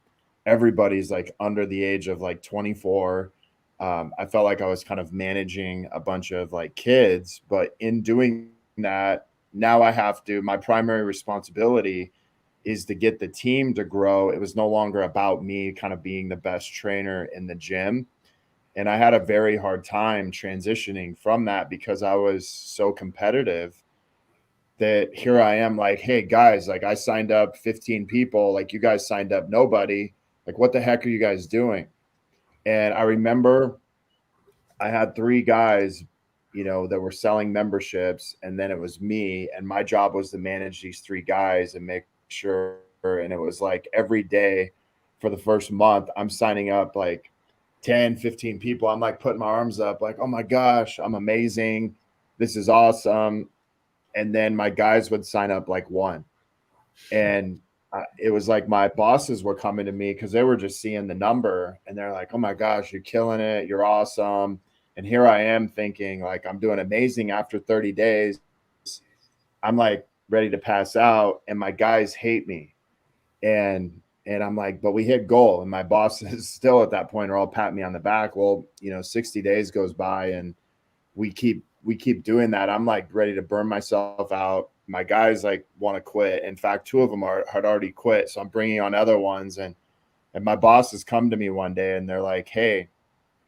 everybody's like under the age of like 24. I felt like I was kind of managing a bunch of like kids, but in doing that, now I have to, my primary responsibility is to get the team to grow. It was no longer about me kind of being the best trainer in the gym. And I had a very hard time transitioning from that because I was so competitive that here I am like, hey guys, like I signed up 15 people, like you guys signed up nobody. Like, what the heck are you guys doing? And I remember I had 3 guys, you know, that were selling memberships, and then it was me, and my job was to manage these 3 guys and make sure. And it was like every day for the first month, I'm signing up like 10, 15 people. I'm like putting my arms up, like, oh my gosh, I'm amazing. This is awesome. And then my guys would sign up like 1. And it was like my bosses were coming to me because they were just seeing the number, and they're like, oh my gosh, you're killing it. You're awesome. And here I am thinking like I'm doing amazing after 30 days. I'm like ready to pass out, and my guys hate me. And I'm like, but we hit goal. And my bosses still at that point are all patting me on the back. Well, you know, 60 days goes by and we keep doing that. I'm like ready to burn myself out. My guys like want to quit. In fact, 2 of them had already quit. So I'm bringing on other ones. And my bosses come to me one day and they're like, hey,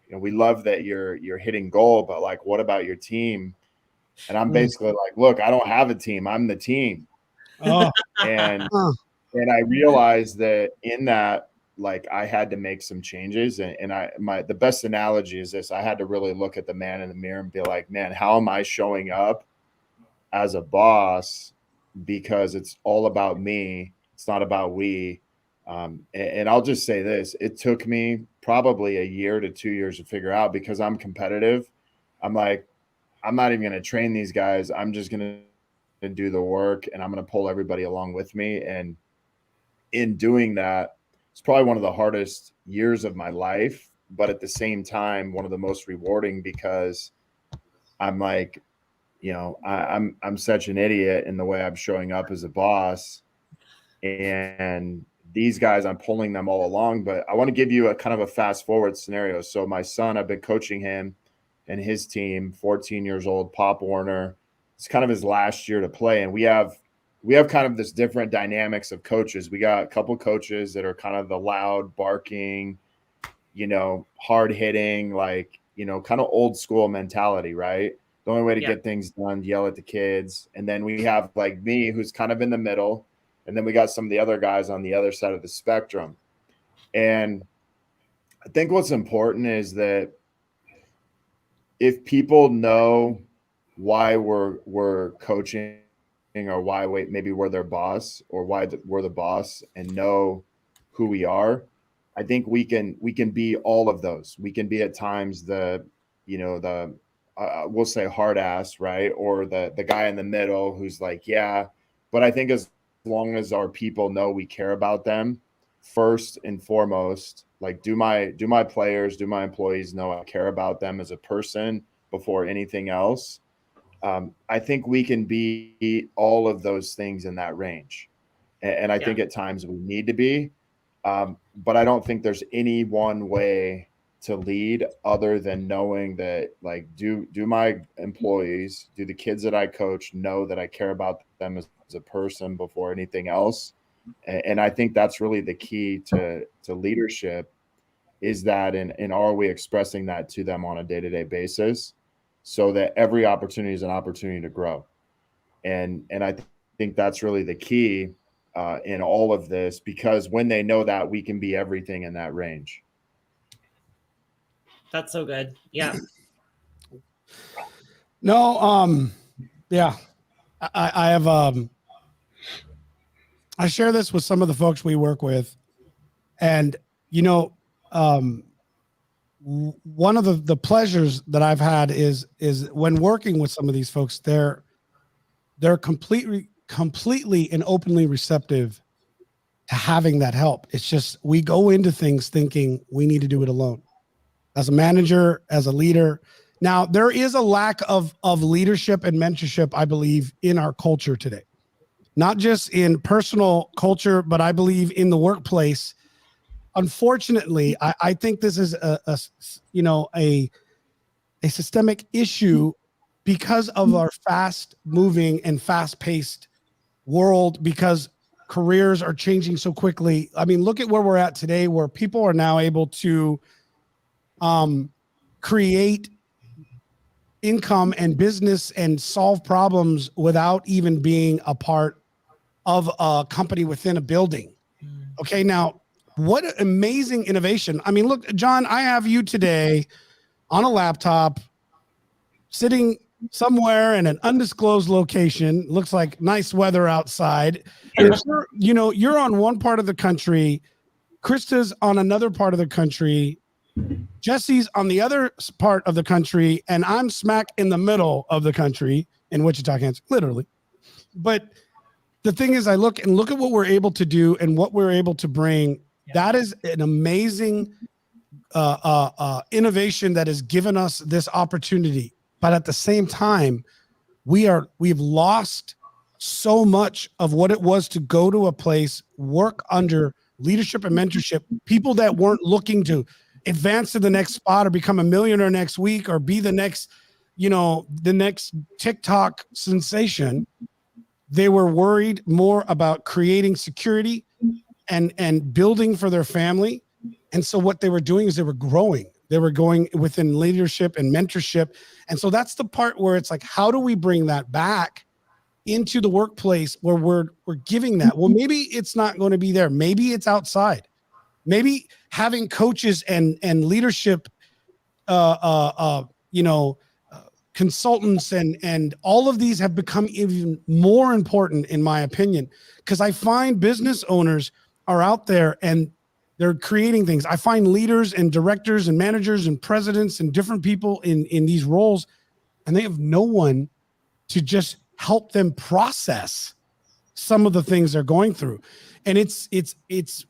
you know, we love that you're hitting goal, but like, what about your team? And I'm basically like, look, I don't have a team. I'm the team. Oh, And I realized that in that, like I had to make some changes. And the best analogy is this: I had to really look at the man in the mirror and be like, man, how am I showing up as a boss? Because it's all about me. It's not about we. And I'll just say this: it took me probably a year to 2 years to figure out, because I'm competitive. I'm like, I'm not even going to train these guys. I'm just going to do the work, and I'm going to pull everybody along with me. And in doing that, it's probably one of the hardest years of my life, but at the same time, one of the most rewarding, because I'm like, you know, I'm such an idiot in the way I'm showing up as a boss. And these guys, I'm pulling them all along. But I want to give you a kind of a fast forward scenario. So my son, I've been coaching him and his team, 14 years old, Pop Warner. It's kind of his last year to play. And we have kind of this different dynamics of coaches. We got a couple coaches that are kind of the loud, barking, you know, hard hitting, like, you know, kind of old school mentality, right? The only way to get things done, yell at the kids. And then we have like me, who's kind of in the middle. And then we got some of the other guys on the other side of the spectrum. And I think what's important is that if people know why we're coaching, or why maybe we're their boss, or why we're the boss, and know who we are, I think we can be all of those. We can be at times the, you know, the we'll say hard ass, right? Or the guy in the middle who's like, yeah. But I think as long as our people know we care about them first and foremost, like do my players, do my employees know I care about them as a person before anything else, I think we can be all of those things in that range. And I think at times we need to be, but I don't think there's any one way to lead other than knowing that, like, do my employees, do the kids that I coach know that I care about them as a person before anything else. And I think that's really the key to leadership, is that, and are we expressing that to them on a day-to-day basis, so that every opportunity is an opportunity to grow. And I think that's really the key in all of this, because when they know that, we can be everything in that range. That's so good. Yeah. No, yeah. I have I share this with some of the folks we work with. And, you know, one of the pleasures that I've had is when working with some of these folks, they're completely and openly receptive to having that help. It's just, we go into things thinking we need to do it alone. As a manager, as a leader. Now, there is a lack of leadership and mentorship, I believe, in our culture today. Not just in personal culture, but I believe in the workplace. Unfortunately, I think this is a systemic issue because of our fast moving and fast paced world, because careers are changing so quickly. I mean, look at where we're at today, where people are now able to create income and business and solve problems without even being a part of a company within a building. Okay, now what an amazing innovation. I mean, look, John, I have you today on a laptop sitting somewhere in an undisclosed location. Looks like nice weather outside. You're on one part of the country. Krista's on another part of the country. Jesse's on the other part of the country, and I'm smack in the middle of the country in Wichita, Kansas, literally. But the thing is, I look at what we're able to do and what we're able to bring. Yeah. That is an amazing innovation that has given us this opportunity. But at the same time, we've lost so much of what it was to go to a place, work under leadership and mentorship, people that weren't looking to advance to the next spot or become a millionaire next week or be the next TikTok sensation. They were worried more about creating security and building for their family. And so what they were doing is they were growing. They were going within leadership and mentorship. And so that's the part where it's like, how do we bring that back into the workplace where we're giving that? Well, maybe it's not going to be there. Maybe it's outside. Maybe having coaches and leadership, consultants and all of these have become even more important, in my opinion, because I find business owners are out there and they're creating things. I find leaders and directors and managers and presidents and different people in these roles, and they have no one to just help them process some of the things they're going through. And it's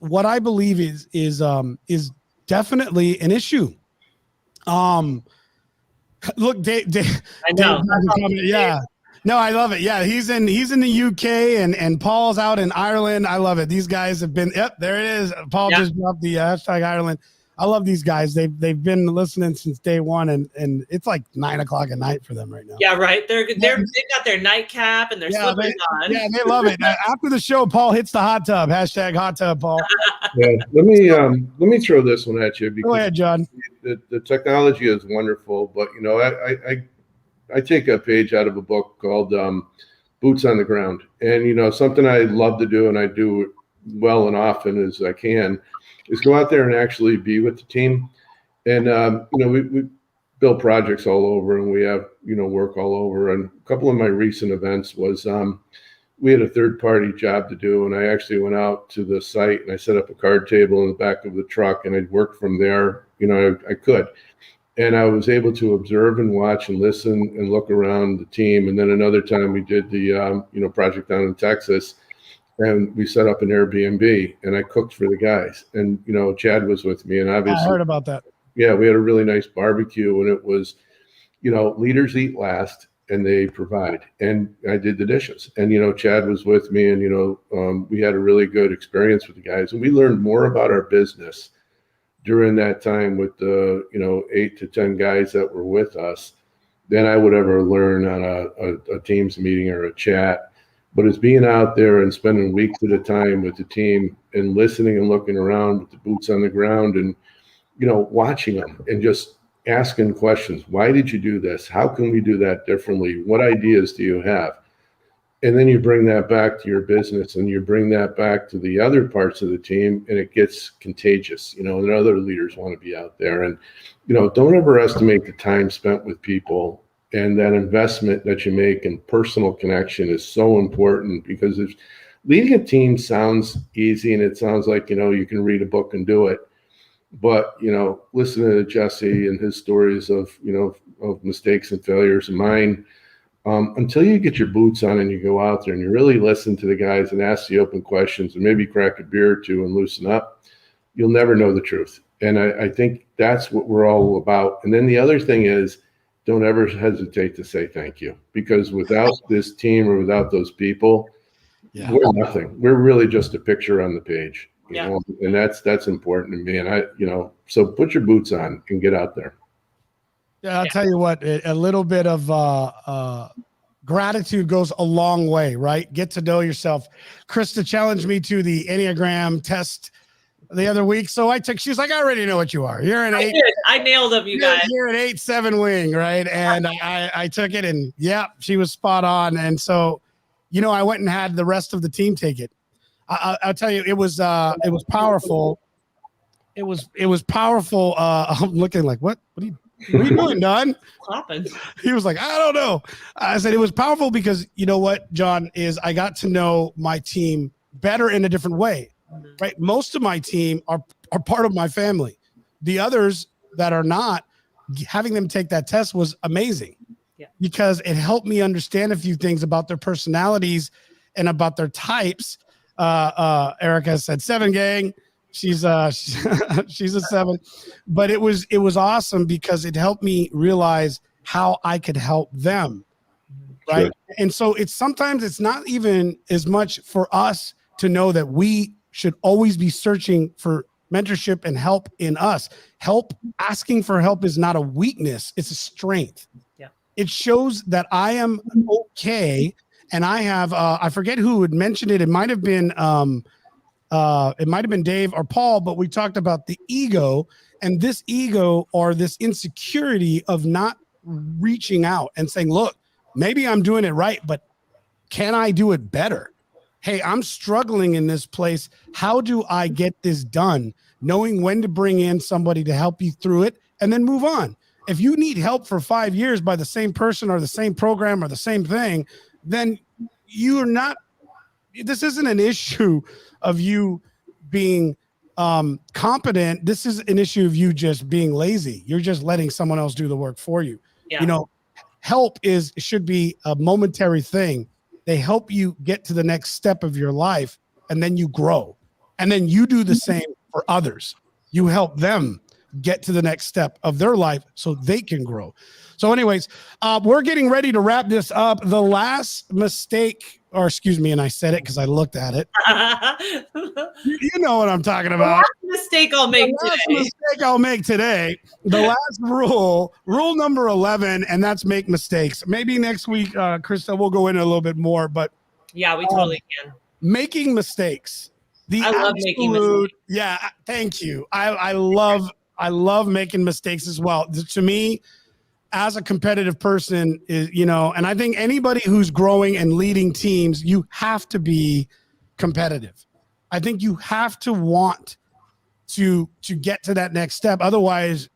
what I believe is definitely an issue. Look, Dave, I know. Yeah. No, I love it. Yeah, he's in the UK and Paul's out in Ireland. I love it. These guys have been. Yep, there it is. Paul just dropped the hashtag Ireland. I love these guys. They've been listening since day one, and it's like 9 o'clock at night for them right now. Yeah, right. They've got their nightcap and their slippers on. Yeah, they love it. After the show, Paul hits the hot tub. Hashtag hot tub, Paul. Yeah, let me throw this one at you. Because go ahead, John. The technology is wonderful, but I take a page out of a book called Boots on the Ground, and something I love to do, and I do it well and often as I can, is go out there and actually be with the team. And we build projects all over, and we have work all over. And a couple of my recent events was we had a third-party job to do, and I actually went out to the site and I set up a card table in the back of the truck, and I'd work from there. I could. And I was able to observe and watch and listen and look around the team. And then another time we did the project down in Texas, and we set up an Airbnb, and I cooked for the guys. And Chad was with me, and obviously I heard about that. Yeah, we had a really nice barbecue, and it was, leaders eat last and they provide. And I did the dishes, and Chad was with me, and we had a really good experience with the guys, and we learned more about our business during that time with the 8 to 10 guys that were with us than I would ever learn on a Teams meeting or a chat. But it's being out there and spending weeks at a time with the team and listening and looking around with the boots on the ground and watching them and just asking questions. Why did you do this? How can we do that differently? What ideas do you have? And then you bring that back to your business, and you bring that back to the other parts of the team, and it gets contagious, and other leaders want to be out there. And, don't overestimate the time spent with people, and that investment that you make in personal connection is so important, because leading a team sounds easy, and it sounds like, you can read a book and do it. But, listening to Jesse and his stories of mistakes and failures and mine, until you get your boots on and you go out there and you really listen to the guys and ask the open questions and maybe crack a beer or two and loosen up, you'll never know the truth. And I think that's what we're all about. And then the other thing is, don't ever hesitate to say thank you, because without this team or without those people, we're nothing. We're really just a picture on the page. You know? And that's important to me. And so put your boots on and get out there. Yeah, I'll tell you what, a little bit of gratitude goes a long way, right? Get to know yourself. Krista challenged me to the Enneagram test the other week. So she was like, I already know what you are. You're an 8. I nailed them, you guys. You're an 8-7 wing, right? And I took it, and she was spot on. And so, I went and had the rest of the team take it. I'll tell you, it was powerful. It was powerful. I'm looking like, what are you doing, Don? Happened. He was like, I don't know. I said it was powerful because you know what, John, is I got to know my team better in a different way, right? Most of my team are part of my family. The others that are not, having them take that test was amazing because it helped me understand a few things about their personalities and about their types. Erica said 7 gang. She's a 7, but it was awesome because it helped me realize how I could help them. Right. Sure. And so sometimes it's not even as much for us to know that we should always be searching for mentorship and help in us. Asking for help is not a weakness. It's a strength. Yeah. It shows that I am okay. And I have, I forget who had mentioned it. It might've been Dave or Paul, but we talked about the ego, and this ego or this insecurity of not reaching out and saying, look, maybe I'm doing it right, but can I do it better? Hey, I'm struggling in this place. How do I get this done? Knowing when to bring in somebody to help you through it and then move on. If you need help for 5 years by the same person or the same program or the same thing, then you're not, this isn't an issue of you being competent. This is an issue of you just being lazy. You're just letting someone else do the work for you. Yeah. Help should be a momentary thing. They help you get to the next step of your life, and then you grow. And then you do the same for others. You help them get to the next step of their life so they can grow. So anyways, we're getting ready to wrap this up. The last mistake, or excuse me, and I said it because I looked at it. You know what I'm talking about. The last mistake I'll make today. The last rule number 11, and that's make mistakes. Maybe next week, Krista, we'll go into a little bit more, but yeah, we totally can. Making mistakes. I love making mistakes. Yeah, thank you. I love making mistakes as well. To me, as a competitive person, and I think anybody who's growing and leading teams, you have to be competitive. I think you have to want to get to that next step. Otherwise,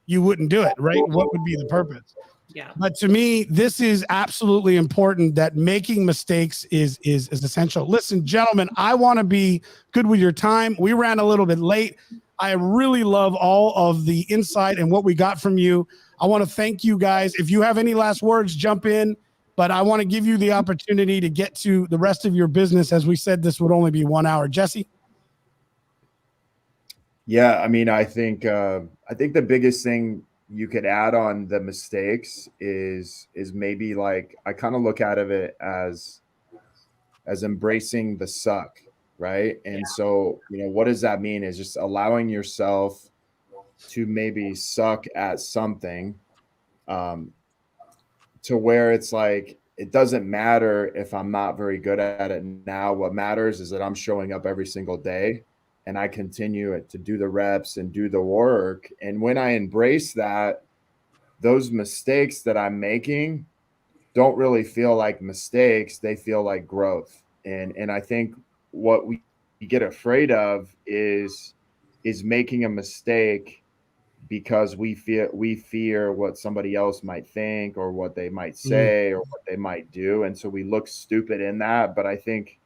you wouldn't do it, right? What would be the purpose? Yeah. But to me, this is absolutely important, that making mistakes is essential. Listen, gentlemen, I want to be good with your time. We ran a little bit late. I really love all of the insight and what we got from you. I want to thank you guys. If you have any last words, jump in, but I want to give you the opportunity to get to the rest of your business. As we said, this would only be 1 hour. Jesse? Yeah, I mean, I think the biggest thing you could add on the mistakes is maybe like, I kind of look out of it as embracing the suck, right? And so, what does that mean? Is just allowing yourself to maybe suck at something, to where it's like, it doesn't matter if I'm not very good at it now. What matters is that I'm showing up every single day and I continue to do the reps and do the work. And when I embrace that, those mistakes that I'm making don't really feel like mistakes. They feel like growth. And I think what we get afraid of is making a mistake because we fear what somebody else might think or what they might say or what they might do. And so we look stupid in that. But I think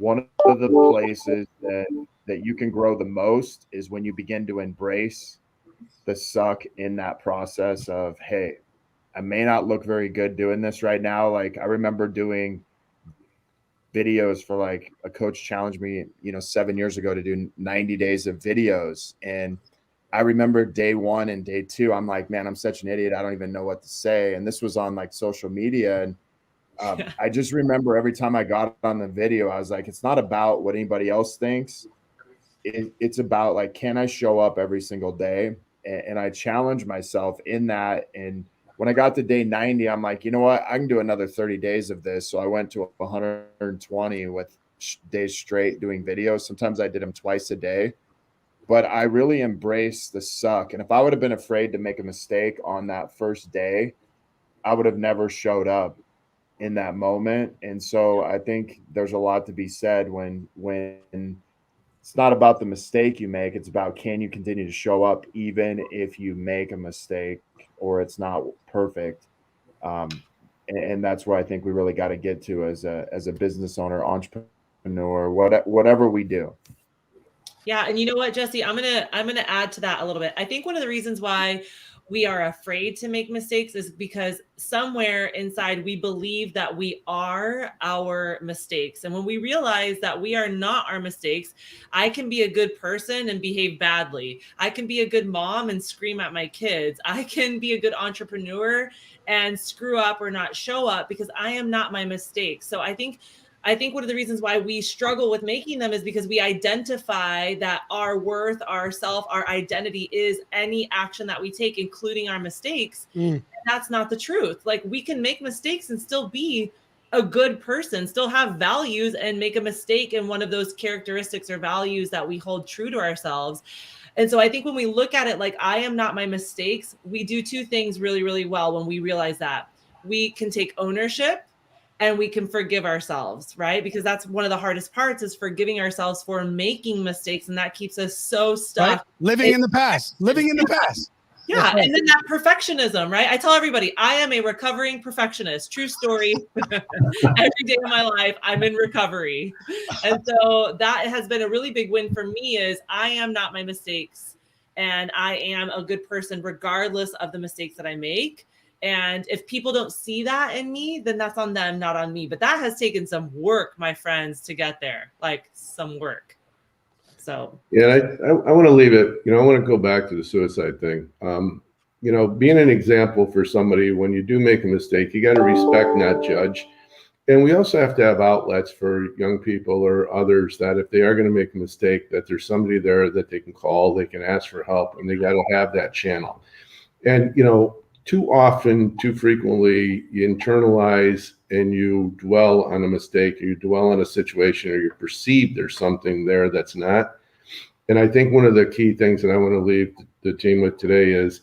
one of the places that you can grow the most is when you begin to embrace the suck in that process of, hey, I may not look very good doing this right now. Like I remember doing videos for like a coach challenged me, 7 years ago to do 90 days of videos. And I remember day 1 and day 2, I'm like, man, I'm such an idiot. I don't even know what to say. And this was on like social media. And I just remember every time I got on the video, I was like, it's not about what anybody else thinks. It's about like, can I show up every single day? And I challenge myself in that. And when I got to day 90, I'm like, you know what? I can do another 30 days of this. So I went to 120 with days straight doing videos. Sometimes I did them twice a day. But I really embraced the suck. And if I would have been afraid to make a mistake on that first day, I would have never showed up in that moment. And so I think there's a lot to be said when it's not about the mistake you make, it's about, can you continue to show up even if you make a mistake or it's not perfect. And that's where I think we really got to get to as a business owner, entrepreneur, whatever we do. Yeah, and you know what, Jesse, I'm gonna add to that a little bit. I think one of the reasons why we are afraid to make mistakes is because somewhere inside we believe that we are our mistakes. And when we realize that we are not our mistakes, I can be a good person and behave badly. I can be a good mom and scream at my kids. I can be a good entrepreneur and screw up or not show up because I am not my mistakes. So I think one of the reasons why we struggle with making them is because we identify that our worth, our self, our identity is any action that we take, including our mistakes. And that's not the truth. Like, we can make mistakes and still be a good person, still have values and make a mistake in one of those characteristics or values that we hold true to ourselves. And so I think when we look at it like, I am not my mistakes, we do two things really, really well when we realize that. We can take ownership and we can forgive ourselves, right? Because that's one of the hardest parts, is forgiving ourselves for making mistakes. And that keeps us so stuck. Right? Living in the past. Yeah. Right. And then that perfectionism, right? I tell everybody, I am a recovering perfectionist. True story. Every day of my life, I'm in recovery. And so that has been a really big win for me, is I am not my mistakes. And I am a good person regardless of the mistakes that I make. And if people don't see that in me, then that's on them, not on me. But that has taken some work, my friends, to get there, like some work. So, yeah, I want to leave it, I want to go back to the suicide thing. Being an example for somebody, when you do make a mistake, you got to respect, not judge. And we also have to have outlets for young people or others that if they are going to make a mistake, that there's somebody there that they can call, they can ask for help, and they got to have that channel. And, too often, too frequently, you internalize and you dwell on a mistake, or you dwell on a situation, or you perceive there's something there that's not. And I think one of the key things that I want to leave the team with today is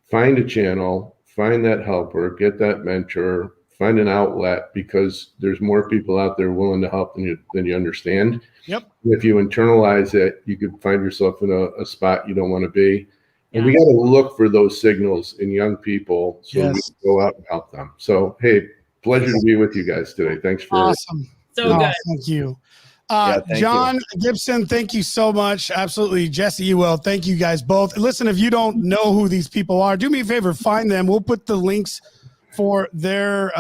find a channel, find that helper, get that mentor, find an outlet, because there's more people out there willing to help than you understand. Yep. If you internalize it, you could find yourself in a spot you don't want to be. And we got to look for those signals in young people so we can go out and help them. So, hey, pleasure to be with you guys today. Thanks for awesome. So good. Thank you. Thank John you. Gibson, thank you so much. Absolutely. Jesse, you will. Thank you guys both. Listen, if you don't know who these people are, do me a favor, find them. We'll put the links for their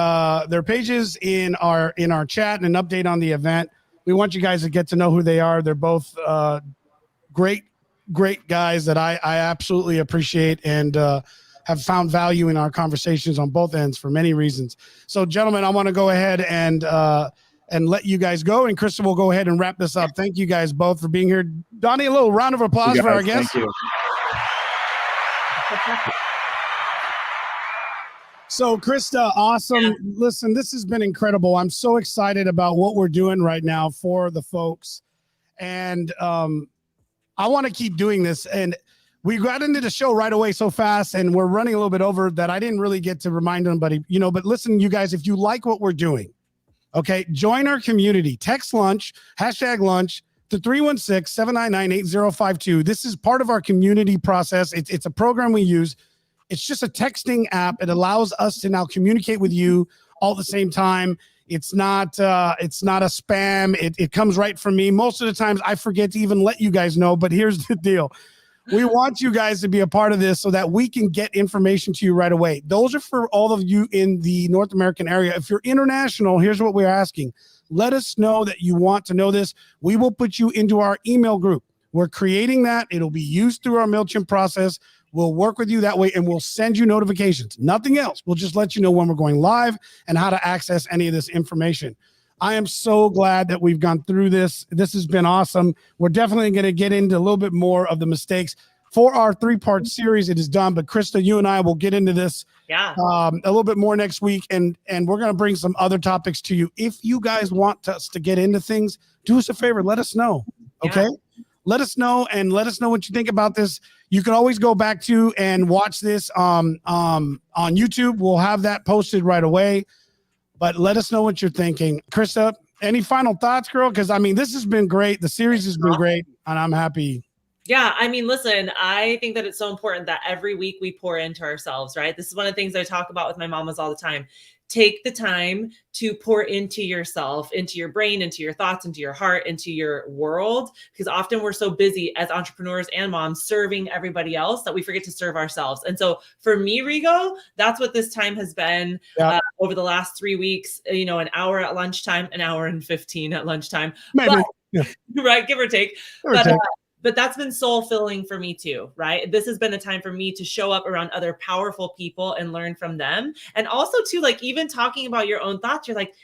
pages in our chat and an update on the event. We want you guys to get to know who they are. They're both great guys that I absolutely appreciate and have found value in our conversations on both ends for many reasons. So, gentlemen, I want to go ahead and let you guys go, and Krista will go ahead and wrap this up. Thank you guys both for being here. Donnie, a little round of applause for our guests. Thank you. So, Krista, awesome. Yeah. Listen, this has been incredible. I'm so excited about what we're doing right now for the folks. And I want to keep doing this. And we got into the show right away so fast, and we're running a little bit over that I didn't really get to remind anybody, but listen, you guys, if you like what we're doing, okay, join our community. Text lunch, #lunch to 316-799-8052. This is part of our community process. It's a program we use. It's just a texting app. It allows us to now communicate with you all at the same time. It's not a spam. It comes right from me. Most of the times I forget to even let you guys know, but here's the deal. We want you guys to be a part of this so that we can get information to you right away. Those are for all of you in the North American area. If you're international, here's what we're asking. Let us know that you want to know this. We will put you into our email group. We're creating that. It'll be used through our MailChimp process. We'll work with you that way, and we'll send you notifications. Nothing else. We'll just let you know when we're going live and how to access any of this information. I am so glad that we've gone through this. This has been awesome. We're definitely going to get into a little bit more of the mistakes. For our 3-part series, it is done. But Krista, you and I will get into this a little bit more next week, and we're going to bring some other topics to you. If you guys want us to get into things, do us a favor. Let us know. Okay? Yeah. Let us know, and let us know what you think about this. You can always go back to and watch this on YouTube. We'll have that posted right away. But let us know what you're thinking. Krista, any final thoughts, girl? Because, I mean, this has been great. The series has been great, and I'm happy. Yeah, I mean, listen, I think that it's so important that every week we pour into ourselves, right? This is one of the things I talk about with my mamas all the time. Take the time to pour into yourself, into your brain, into your thoughts, into your heart, into your world, because often we're so busy as entrepreneurs and moms serving everybody else that we forget to serve ourselves. And so for me, Rigo, that's what this time has been over the last 3 weeks, you know, an hour at lunchtime, an hour and 15 at lunchtime, Maybe. Right? Give or take. But that's been soul filling for me too, right? This has been a time for me to show up around other powerful people and learn from them. And also too, like even talking about your own thoughts, you're like,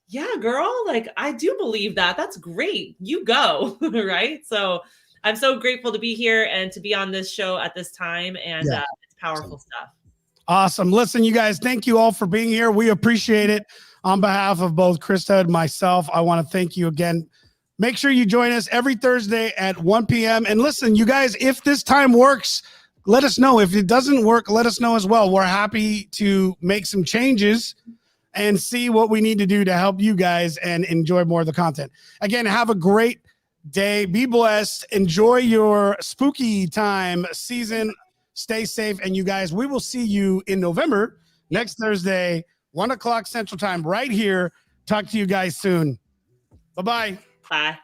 yeah, girl, like I do believe that. That's great. You go, right? So I'm so grateful to be here and to be on this show at this time. And it's powerful stuff. Awesome. Listen, you guys, thank you all for being here. We appreciate it. On behalf of both Krista and myself, I want to thank you again. Make sure you join us every Thursday at 1 p.m. And listen, you guys, if this time works, let us know. If it doesn't work, let us know as well. We're happy to make some changes and see what we need to do to help you guys and enjoy more of the content. Again, have a great day. Be blessed. Enjoy your spooky time season. Stay safe. And you guys, we will see you in November, next Thursday, 1 o'clock Central Time, right here. Talk to you guys soon. Bye-bye. Bye.